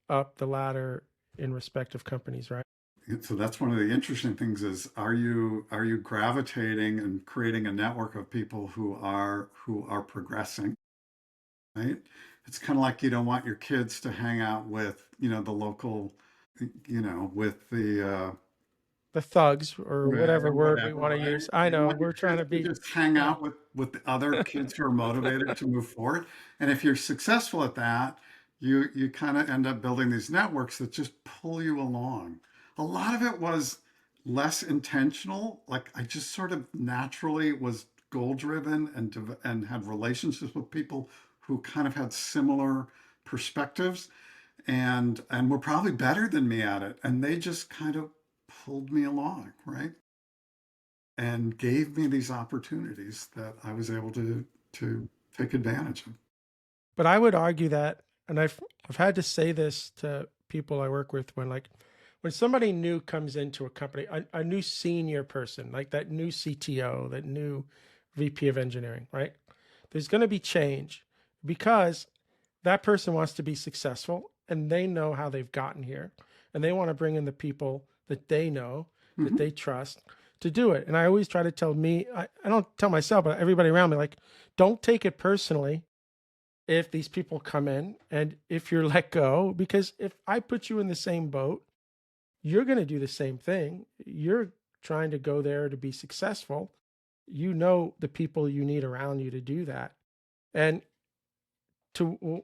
S1: up the ladder in respective companies, right?
S2: So that's one of the interesting things is are you gravitating and creating a network of people who are progressing, right? It's kind of like you don't want your kids to hang out with, the local, with
S1: the thugs or whatever
S2: Or
S1: word we
S2: whatever,
S1: want to
S2: right?
S1: use. I
S2: You
S1: know
S2: want your
S1: we're trying
S2: kids
S1: to
S2: to
S1: be,
S2: just hang
S1: yeah.
S2: out with the other kids who are motivated to move forward. And if you're successful at that, you kind of end up building these networks that just pull you along. A lot of it was less intentional. Like I just sort of naturally was goal driven and had relationships with people who kind of had similar perspectives and were probably better than me at it. And they just kind of pulled me along, right? And gave me these opportunities that I was able to take advantage of.
S1: But I would argue that, and I've had to say this to people I work with when somebody new comes into a company, a new senior person, like that new CTO, that new VP of engineering, right? There's going to be change because that person wants to be successful and they know how they've gotten here and they want to bring in the people that they know, that
S2: Hmm.
S1: they trust to do it. And I always try to I don't tell myself, but everybody around me, like, don't take it personally if these people come in and if you're let go, because if I put you in the same boat, you're going to do the same thing. You're trying to go there to be successful. You know the people you need around you to do that. And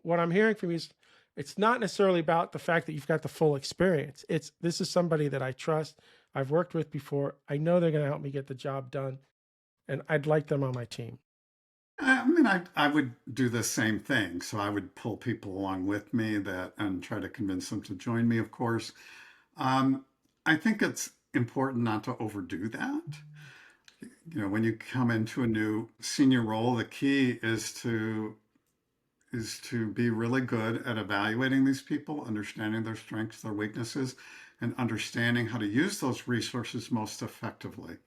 S1: what I'm hearing from you is it's not necessarily about the fact that you've got the full experience. It's this is somebody that I trust, I've worked with before. I know they're going to help me get the job done, and I'd like them on my team.
S2: I mean, I would do the same thing. So I would pull people along with me that and try to convince them to join me, of course. Um, I think it's important not to overdo that. You know, when you come into a new senior role, the key is to be really good at evaluating these people, understanding their strengths, their weaknesses, and understanding how to use those resources most effectively.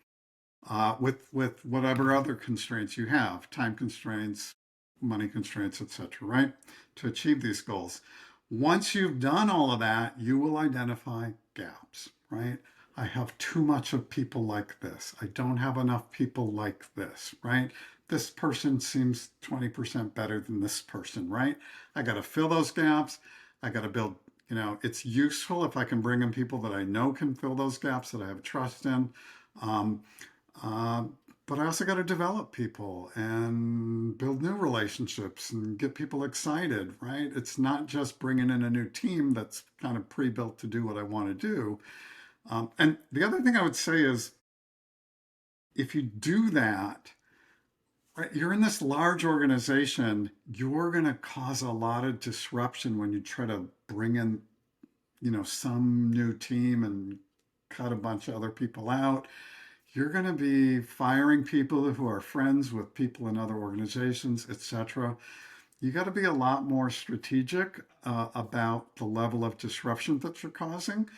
S2: With whatever other constraints you have, time constraints, money constraints, etc., right? To achieve these goals. Once you've done all of that, you will identify gaps, right? I have too much of people like this. I don't have enough people like this, right? This person seems 20% better than this person, right? I got to fill those gaps. I got to build, it's useful if I can bring in people that I know can fill those gaps that I have trust in. Um, uh, but I also got to develop people and build new relationships and get people excited, right? It's not just bringing in a new team that's kind of pre-built to do what I want to do. And the other thing I would say is if you do that, right, you're in this large organization, you're going to cause a lot of disruption when you try to bring in, some new team and cut a bunch of other people out. You're going to be firing people who are friends with people in other organizations, etc. You got to be a lot more strategic about the level of disruption that you're causing,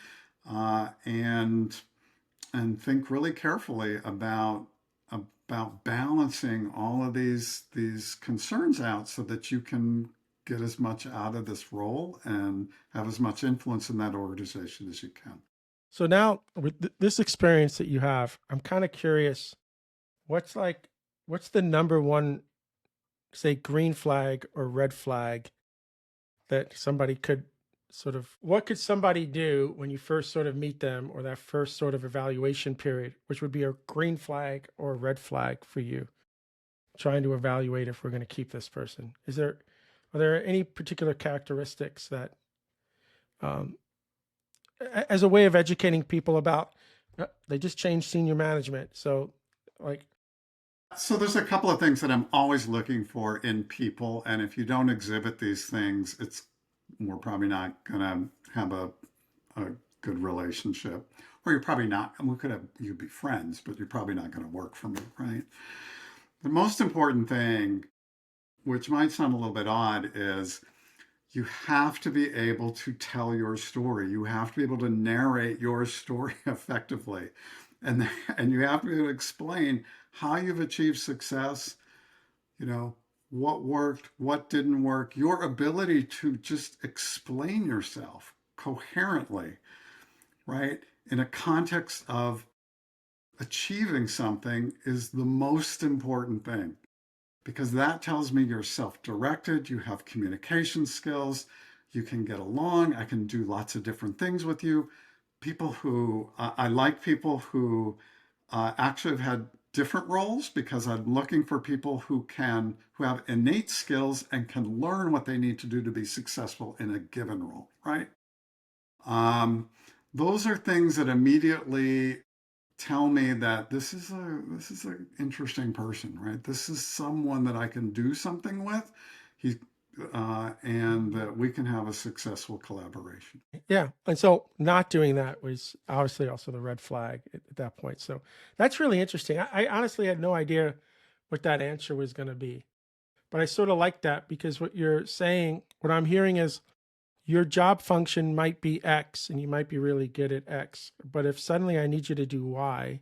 S2: and think really carefully about balancing all of these concerns out so that you can get as much out of this role and have as much influence in that organization as you can.
S1: So now with this experience that you have, I'm kind of curious, what's like, what's the number one, say, green flag or red flag that somebody could what could somebody do when you first sort of meet them or that first sort of evaluation period, which would be a green flag or a red flag for you, trying to evaluate if we're going to keep this person? Are there any particular characteristics that, um, as a way of educating people about, they just changed senior management. So like,
S2: So there's a couple of things that I'm always looking for in people, and if you don't exhibit these things, we're probably not gonna have a good relationship, or you're probably not. And we could have you'd be friends, but you're probably not going to work for me, right? The most important thing, which might sound a little bit odd, is you have to be able to tell your story. You have to be able to narrate your story effectively. And, and you have to be able to explain how you've achieved success, you know, what worked, what didn't work, your ability to just explain yourself coherently, right? In a context of achieving something is the most important thing because that tells me you're self directed, you have communication skills, you can get along, I can do lots of different things with you. people who I like people who actually have had different roles, because I'm looking for people who have innate skills and can learn what they need to do to be successful in a given role, right? Um, those are things that immediately tell me that this is an interesting person, right? This is someone that I can do something with. He and that we can have a successful collaboration.
S1: Yeah. And so not doing that was obviously also the red flag at that point. So that's really interesting. I honestly had no idea what that answer was going to be, but I sort of like that because what you're saying, what I'm hearing is your job function might be X and you might be really good at X, but if suddenly I need you to do Y,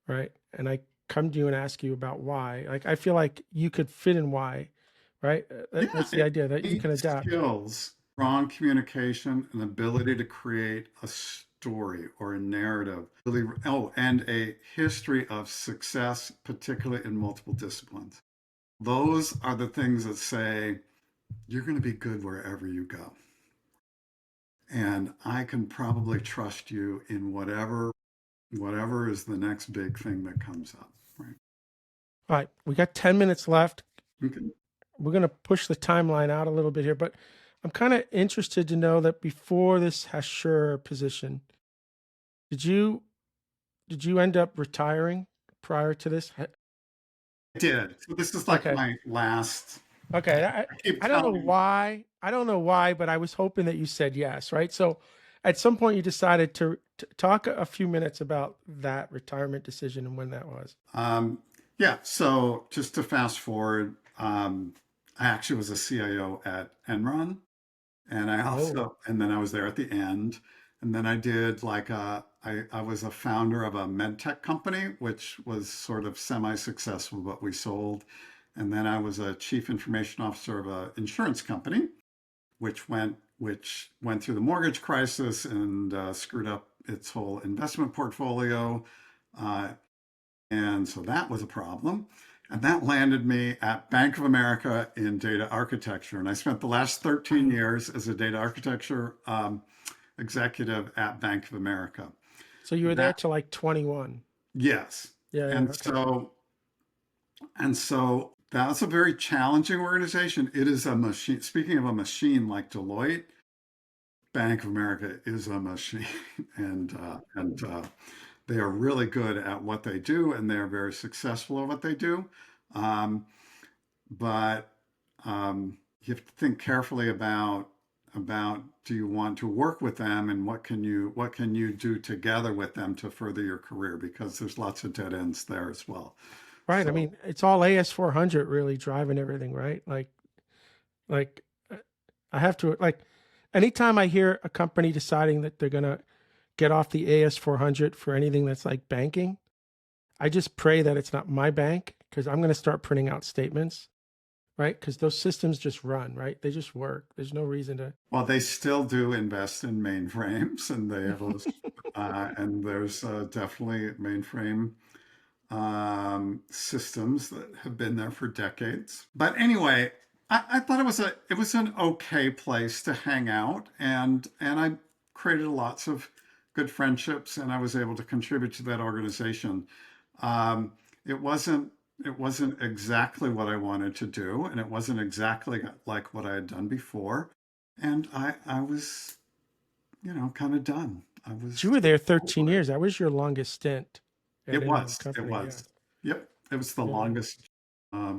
S1: right? And I come to you and ask you about Y, like I feel like you could fit in Y, right?
S2: Yeah,
S1: That's the
S2: it
S1: idea that you can
S2: needs
S1: adapt.
S2: skills, strong communication, and ability to create a story or a narrative. Really, oh, and a history of success, particularly in multiple disciplines. Those are the things that say you're going to be good wherever you go. And I can probably trust you in whatever is the next big thing that comes up, right?
S1: All right, we got 10 minutes left.
S2: Okay.
S1: We're going to push the timeline out a little bit here, but I'm kind of interested to know that before this Hasura position, did you did you end up retiring prior to this?
S2: I did. So this is like
S1: Okay.
S2: my last,
S1: Okay.
S2: I keep
S1: I don't know
S2: telling,
S1: why. I don't know why, but I was hoping that you said yes, right? So at some point you decided to talk a few minutes about that retirement decision and when that was.
S2: um, yeah, so just to fast forward, I actually was a CIO at Enron. And
S1: Oh,
S2: and then I was there at the end. And then I did I was a founder of a med tech company, which was sort of semi-successful, but we sold. And then I was a chief information officer of an insurance company, which went through the mortgage crisis and screwed up its whole investment portfolio. Uh, and so that was a problem. And that landed me at Bank of America in data architecture. And I spent the last 13
S1: wow.
S2: years as a data architecture executive at Bank of America.
S1: So you were there
S2: That,
S1: till like 21.
S2: yes.
S1: Yeah, yeah,
S2: And
S1: okay.
S2: so that's a very challenging organization. It is a machine. Speaking of a machine like Deloitte, Bank of America is a machine, and they are really good at what they do, and they are very successful at what they do. Um, but you have to think carefully about do you want to work with them, and what can you do together with them to further your career, because there's lots of dead ends there as well.
S1: Right. I
S2: So
S1: mean, it's all AS400 really driving everything, right? Like uh, I have to like anytime I hear a company deciding that they're going to get off the AS400 for anything that's like banking, I just pray that it's not my bank because I'm going to start printing out statements, right? Because those systems just run, right? They just work. There's no reason to.
S2: while they still do invest in mainframes, and they have those, and there's definitely mainframe systems that have been there for decades. But anyway, I thought it was an okay place to hang out, and I created lots of good friendships, and I was able to contribute to that organization. Um, it wasn't it wasn't exactly what I wanted to do, and it wasn't exactly like what I had done before, and I was kind of done. I
S1: But you
S2: was
S1: were there 13
S2: over it.
S1: years. That was your longest stint at
S2: It
S1: any one
S2: was. It
S1: company. Yeah.
S2: was. Yep. It was the
S1: Yeah.
S2: longest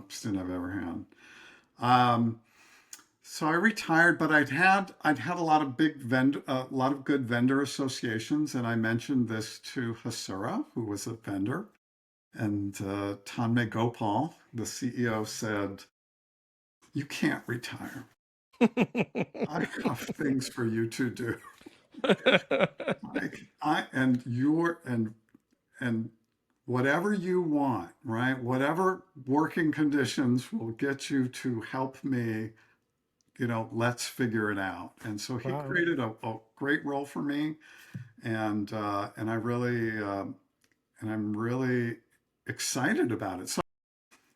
S2: stint I've ever had. Um, so I retired, but I'd had a lot of good vendor associations, and I mentioned this to Hasura, who was a vendor, and Tanmay Gopal, the CEO, said, "You can't retire. I have things for you to do. I and you're and whatever you want, right? Whatever working conditions will get you to help me, let's figure it out." And so he
S1: Wow.
S2: created a great role for me, and I'm really excited about it. So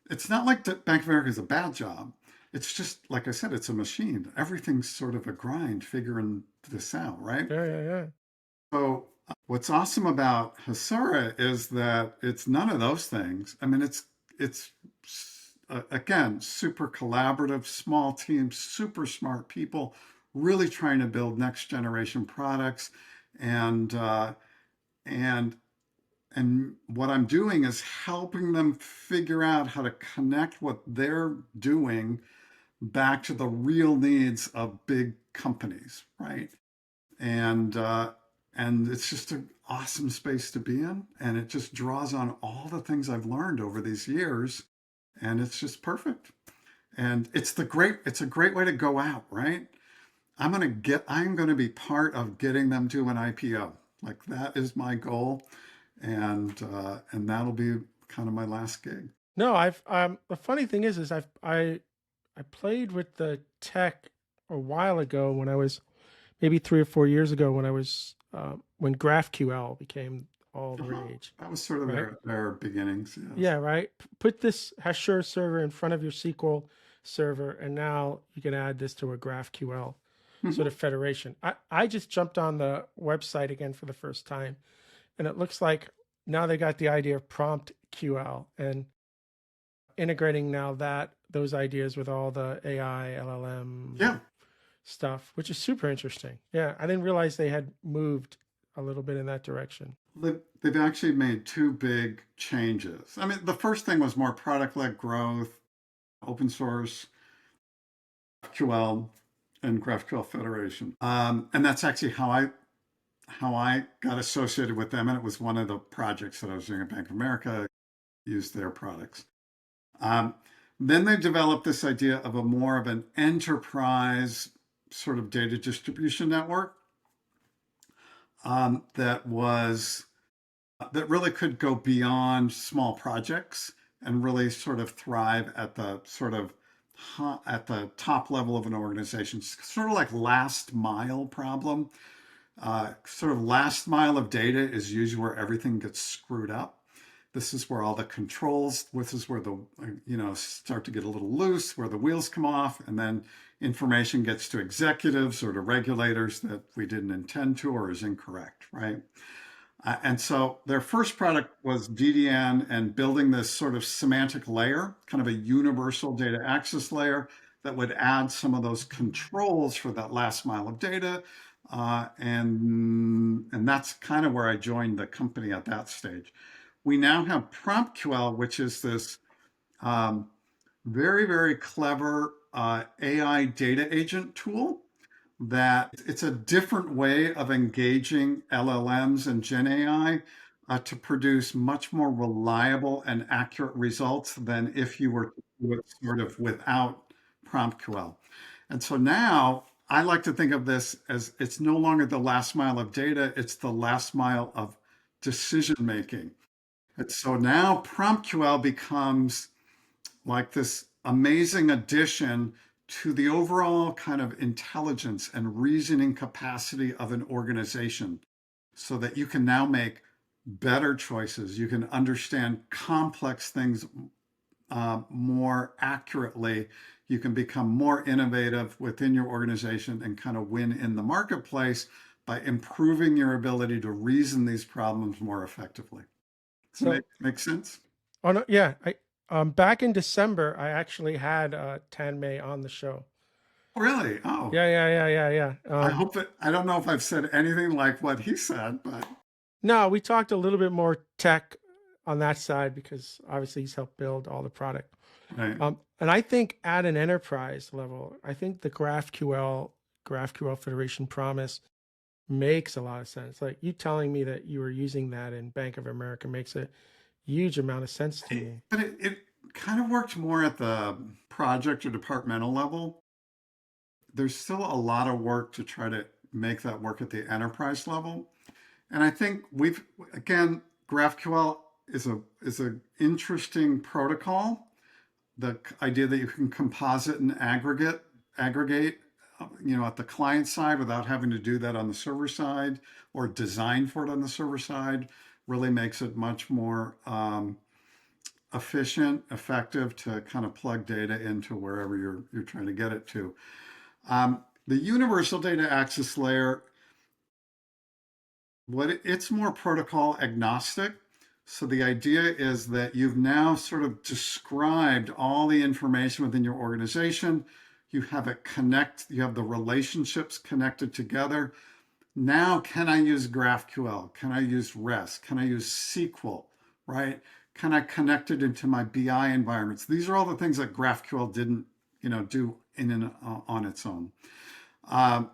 S2: it's not like the Bank of America is a bad job. It's just like I said, it's a machine. Everything's sort of a grind figuring this out, right?
S1: Yeah, yeah, yeah.
S2: So what's awesome about Hasura is that it's none of those things. I mean, it's again super collaborative, small teams, super smart people, really trying to build next generation products, and and and what I'm doing is helping them figure out how to connect what they're doing back to the real needs of big companies, right? And and it's just an awesome space to be in, and it just draws on all the things I've learned over these years, and it's just perfect. And it's a great way to go out, right? I'm gonna be part of getting them to an IPO. Like that is my goal, and that'll be kind of my last gig.
S1: No, I've the funny thing is I played with the tech a while ago when I was maybe 3 or 4 years ago when GraphQL became all the
S2: Uh-huh.
S1: rage,
S2: That was sort of
S1: right?
S2: their beginnings, yes.
S1: Yeah, right. Put this Hasura server in front of your SQL server, and now you can add this to a GraphQL sort of
S2: Hmm.
S1: federation. I just jumped on the website again for the first time, and it looks like now they got the idea of PromptQL and integrating now that those ideas with all the AI, LLM
S2: Yeah,
S1: stuff, which is super interesting. Yeah, I didn't realize they had moved a little bit in that direction.
S2: they've actually made two big changes. I mean, the first thing was more product-led growth, open source, QL, and GraphQL Federation. And that's actually how I got associated with them, and it was one of the projects that I was doing at Bank of America. Used their products. Um, then they developed this idea of a more of an enterprise sort of data distribution network that was that really could go beyond small projects and really sort of thrive at the sort of at the top level of an organization, sort of like last mile problem. Sort of last mile of data is usually where everything gets screwed up. This is where all the controls, this is where the, start to get a little loose, where the wheels come off, and then information gets to executives or to regulators that we didn't intend to or is incorrect, right? And so their first product was DDN and building this sort of semantic layer, kind of a universal data access layer that would add some of those controls for that last mile of data. And that's kind of where I joined the company at that stage. We now have PromptQL, which is this um, very, very clever AI data agent tool that it's a different way of engaging LLMs and Gen AI to produce much more reliable and accurate results than if you were to do it sort of without PromptQL. And so now I like to think of this as it's no longer the last mile of data, it's the last mile of decision making. And so now PromptQL becomes like this amazing addition to the overall kind of intelligence and reasoning capacity of an organization so that you can now make better choices. You can understand complex things more accurately. You can become more innovative within your organization and kind of win in the marketplace by improving your ability to reason these problems more effectively. Does it
S1: So,
S2: make sense?
S1: oh no, yeah, I back in December, I actually had Tanmay on the show.
S2: Really? Oh,
S1: Yeah.
S2: I hope that I don't know if I've said anything like what he said, but
S1: No, we talked a little bit more tech on that side because obviously he's helped build all the product.
S2: right.
S1: And I think at an enterprise level, I think the GraphQL Federation promise makes a lot of sense. Like you telling me that you were using that in Bank of America makes a huge amount of sense to me.
S2: But it kind of worked more at the project or departmental level. There's still a lot of work to try to make that work at the enterprise level. And I think again, GraphQL is a interesting protocol. The idea that you can composite and aggregate, at the client side without having to do that on the server side or design for it on the server side really makes it much more efficient, effective to kind of plug data into wherever you're trying to get it to. The universal data access layer It's more protocol agnostic. So the idea is that you've now sort of described all the information within your organization. You have the relationships connected together. Now, can I use GraphQL? Can I use REST? Can I use SQL? Right? Can I connect it into my BI environments? These are all the things that GraphQL didn't, do in and on its own. Um,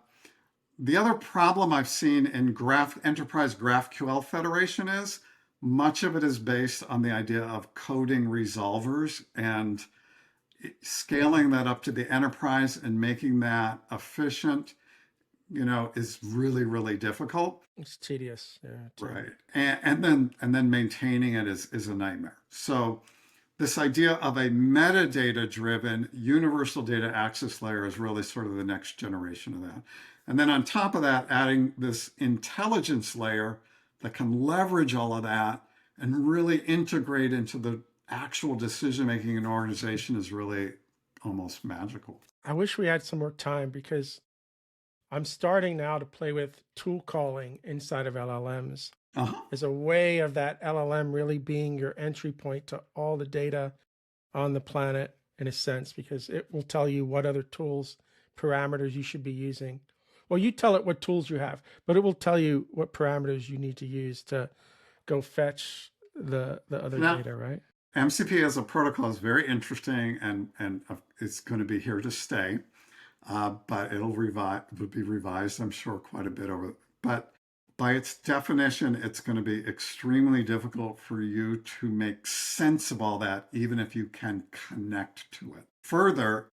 S2: the other problem I've seen in Enterprise GraphQL Federation is much of it is based on the idea of coding resolvers and scaling that up to the enterprise and making that efficient, is really, really difficult.
S1: It's tedious. Yeah, too.
S2: Right. And then maintaining it is a nightmare. So this idea of a metadata driven universal data access layer is really sort of the next generation of that. And then on top of that, adding this intelligence layer that can leverage all of that and really integrate into the actual decision making in an organization is really almost magical.
S1: I wish we had some more time because I'm starting now to play with tool calling inside of LLMs
S2: Uh-huh.
S1: as a way of that LLM really being your entry point to all the data on the planet in a sense, because it will tell you what other tools, parameters you should be using. Well, you tell it what tools you have, but it will tell you what parameters you need to use to go fetch the other
S2: Now,
S1: data, right?
S2: MCP as a protocol is very interesting and it's going to be here to stay. But it'll be revised, I'm sure, quite a bit over. But by its definition, it's going to be extremely difficult for you to make sense of all that, even if you can connect to it. Further,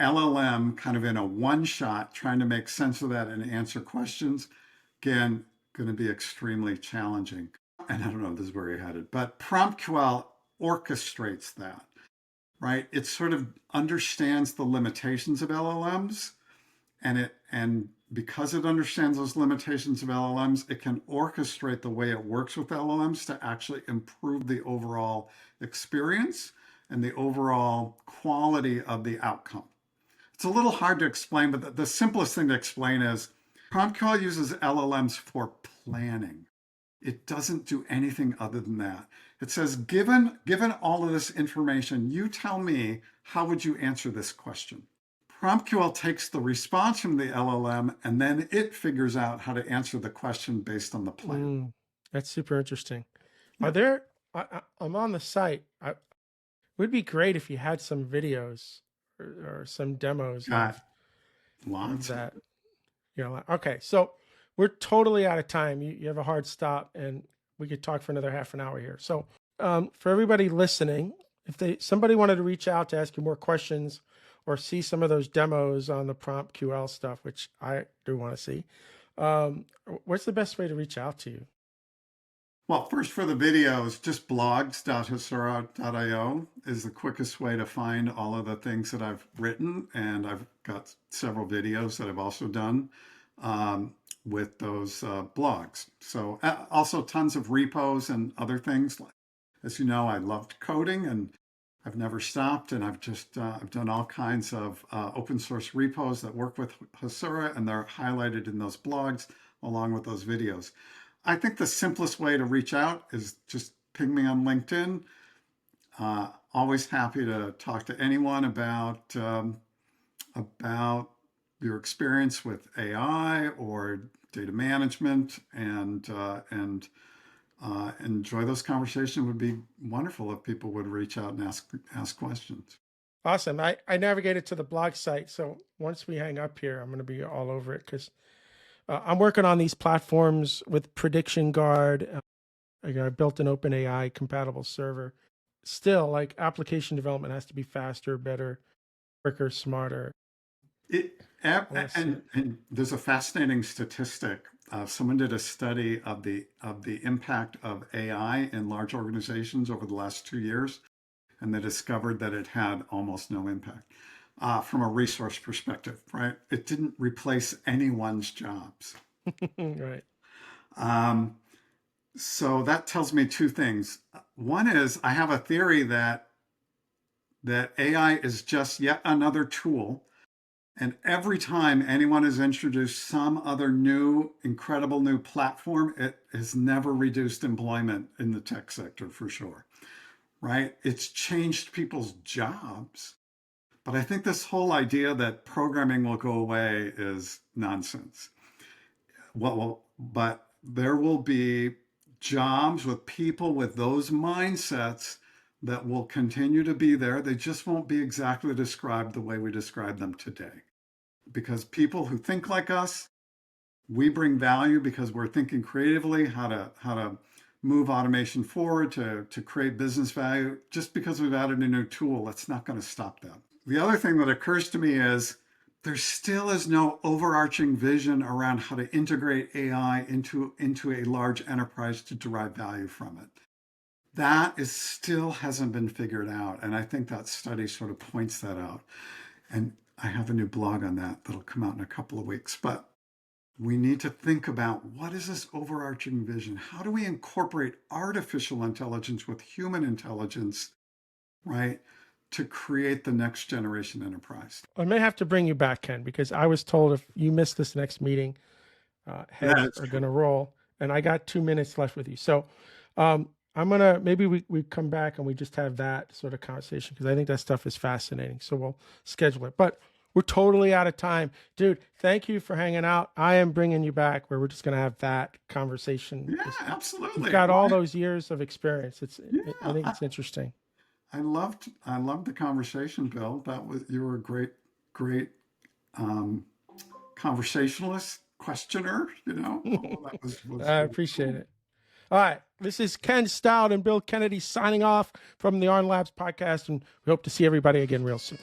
S2: LLM kind of in a one shot trying to make sense of that and answer questions, again, going to be extremely challenging. And I don't know if this is where you're headed, but PromptQL orchestrates that, right? It sort of understands the limitations of LLMs and because it understands those limitations of LLMs, it can orchestrate the way it works with LLMs to actually improve the overall experience and the overall quality of the outcome. It's a little hard to explain, but the simplest thing to explain is PromptQL uses LLMs for planning. It doesn't do anything other than that. It says, given all of this information, you tell me, how would you answer this question? PromptQL takes the response from the LLM and then it figures out how to answer the question based on the plan.
S1: That's super interesting. Are
S2: Yep.
S1: there, I'm on the site. It would be great if you had some videos or some demos
S2: Got
S1: of
S2: lots.
S1: that. Okay, so we're totally out of time. You have a hard stop, and we could talk for another half an hour here. So, for everybody listening, if somebody wanted to reach out to ask you more questions or see some of those demos on the PromptQL stuff, which I do want to see, what's the best way to reach out to you?
S2: Well, first for the videos, just blogs.hasura.io is the quickest way to find all of the things that I've written. And I've got several videos that I've also done with those blogs. So also tons of repos and other things. As you know, I loved coding and I've never stopped. And I've done all kinds of open source repos that work with Hasura, and they're highlighted in those blogs along with those videos. I think the simplest way to reach out is just ping me on LinkedIn. Always happy to talk to anyone about your experience with AI or data management, and enjoy those conversations. It would be wonderful if people would reach out and ask questions.
S1: Awesome. I navigated to the blog site. So once we hang up here, I'm going to be all over it because I'm working on these platforms with Prediction Guard. I built an OpenAI compatible server. Still, like application development has to be faster, better, quicker, smarter.
S2: And there's a fascinating statistic. Someone did a study of the impact of AI in large organizations over the last 2 years, and they discovered that it had almost no impact from a resource perspective. Right? It didn't replace anyone's jobs.
S1: Right.
S2: So that tells me two things. One is I have a theory that AI is just yet another tool And every time anyone has introduced some other new, incredible new platform, it has never reduced employment in the tech sector for sure, right? It's changed people's jobs. But I think this whole idea that programming will go away is nonsense. But there will be jobs with people with those mindsets that will continue to be there. They just won't be exactly described the way we describe them today. Because people who think like us, we bring value because we're thinking creatively how to move automation forward to create business value. Just because we've added a new tool, that's not going to stop that. The other thing that occurs to me is there still is no overarching vision around how to integrate AI into a large enterprise to derive value from it. That is still hasn't been figured out. And I think that study sort of points that out. And I have a new blog on that that'll come out in a couple of weeks. But we need to think about what is this overarching vision? How do we incorporate artificial intelligence with human intelligence, right, to create the next generation enterprise?
S1: I may have to bring you back, Ken, because I was told if you miss this next meeting, heads are going to roll, and I got 2 minutes left with you. So I'm going to, maybe we come back and we just have that sort of conversation because I think that stuff is fascinating. So we'll schedule it. But we're totally out of time. Dude, thank you for hanging out. I am bringing you back where we're just going to have that conversation.
S2: Yeah, absolutely.
S1: You've got all those years of experience. I think it's interesting.
S2: I loved the conversation, Bill. You were a great conversationalist, questioner, That was
S1: I appreciate it. All right. This is Ken Stott and Bill Kennedy signing off from the Ardan Labs podcast, and we hope to see everybody again real soon.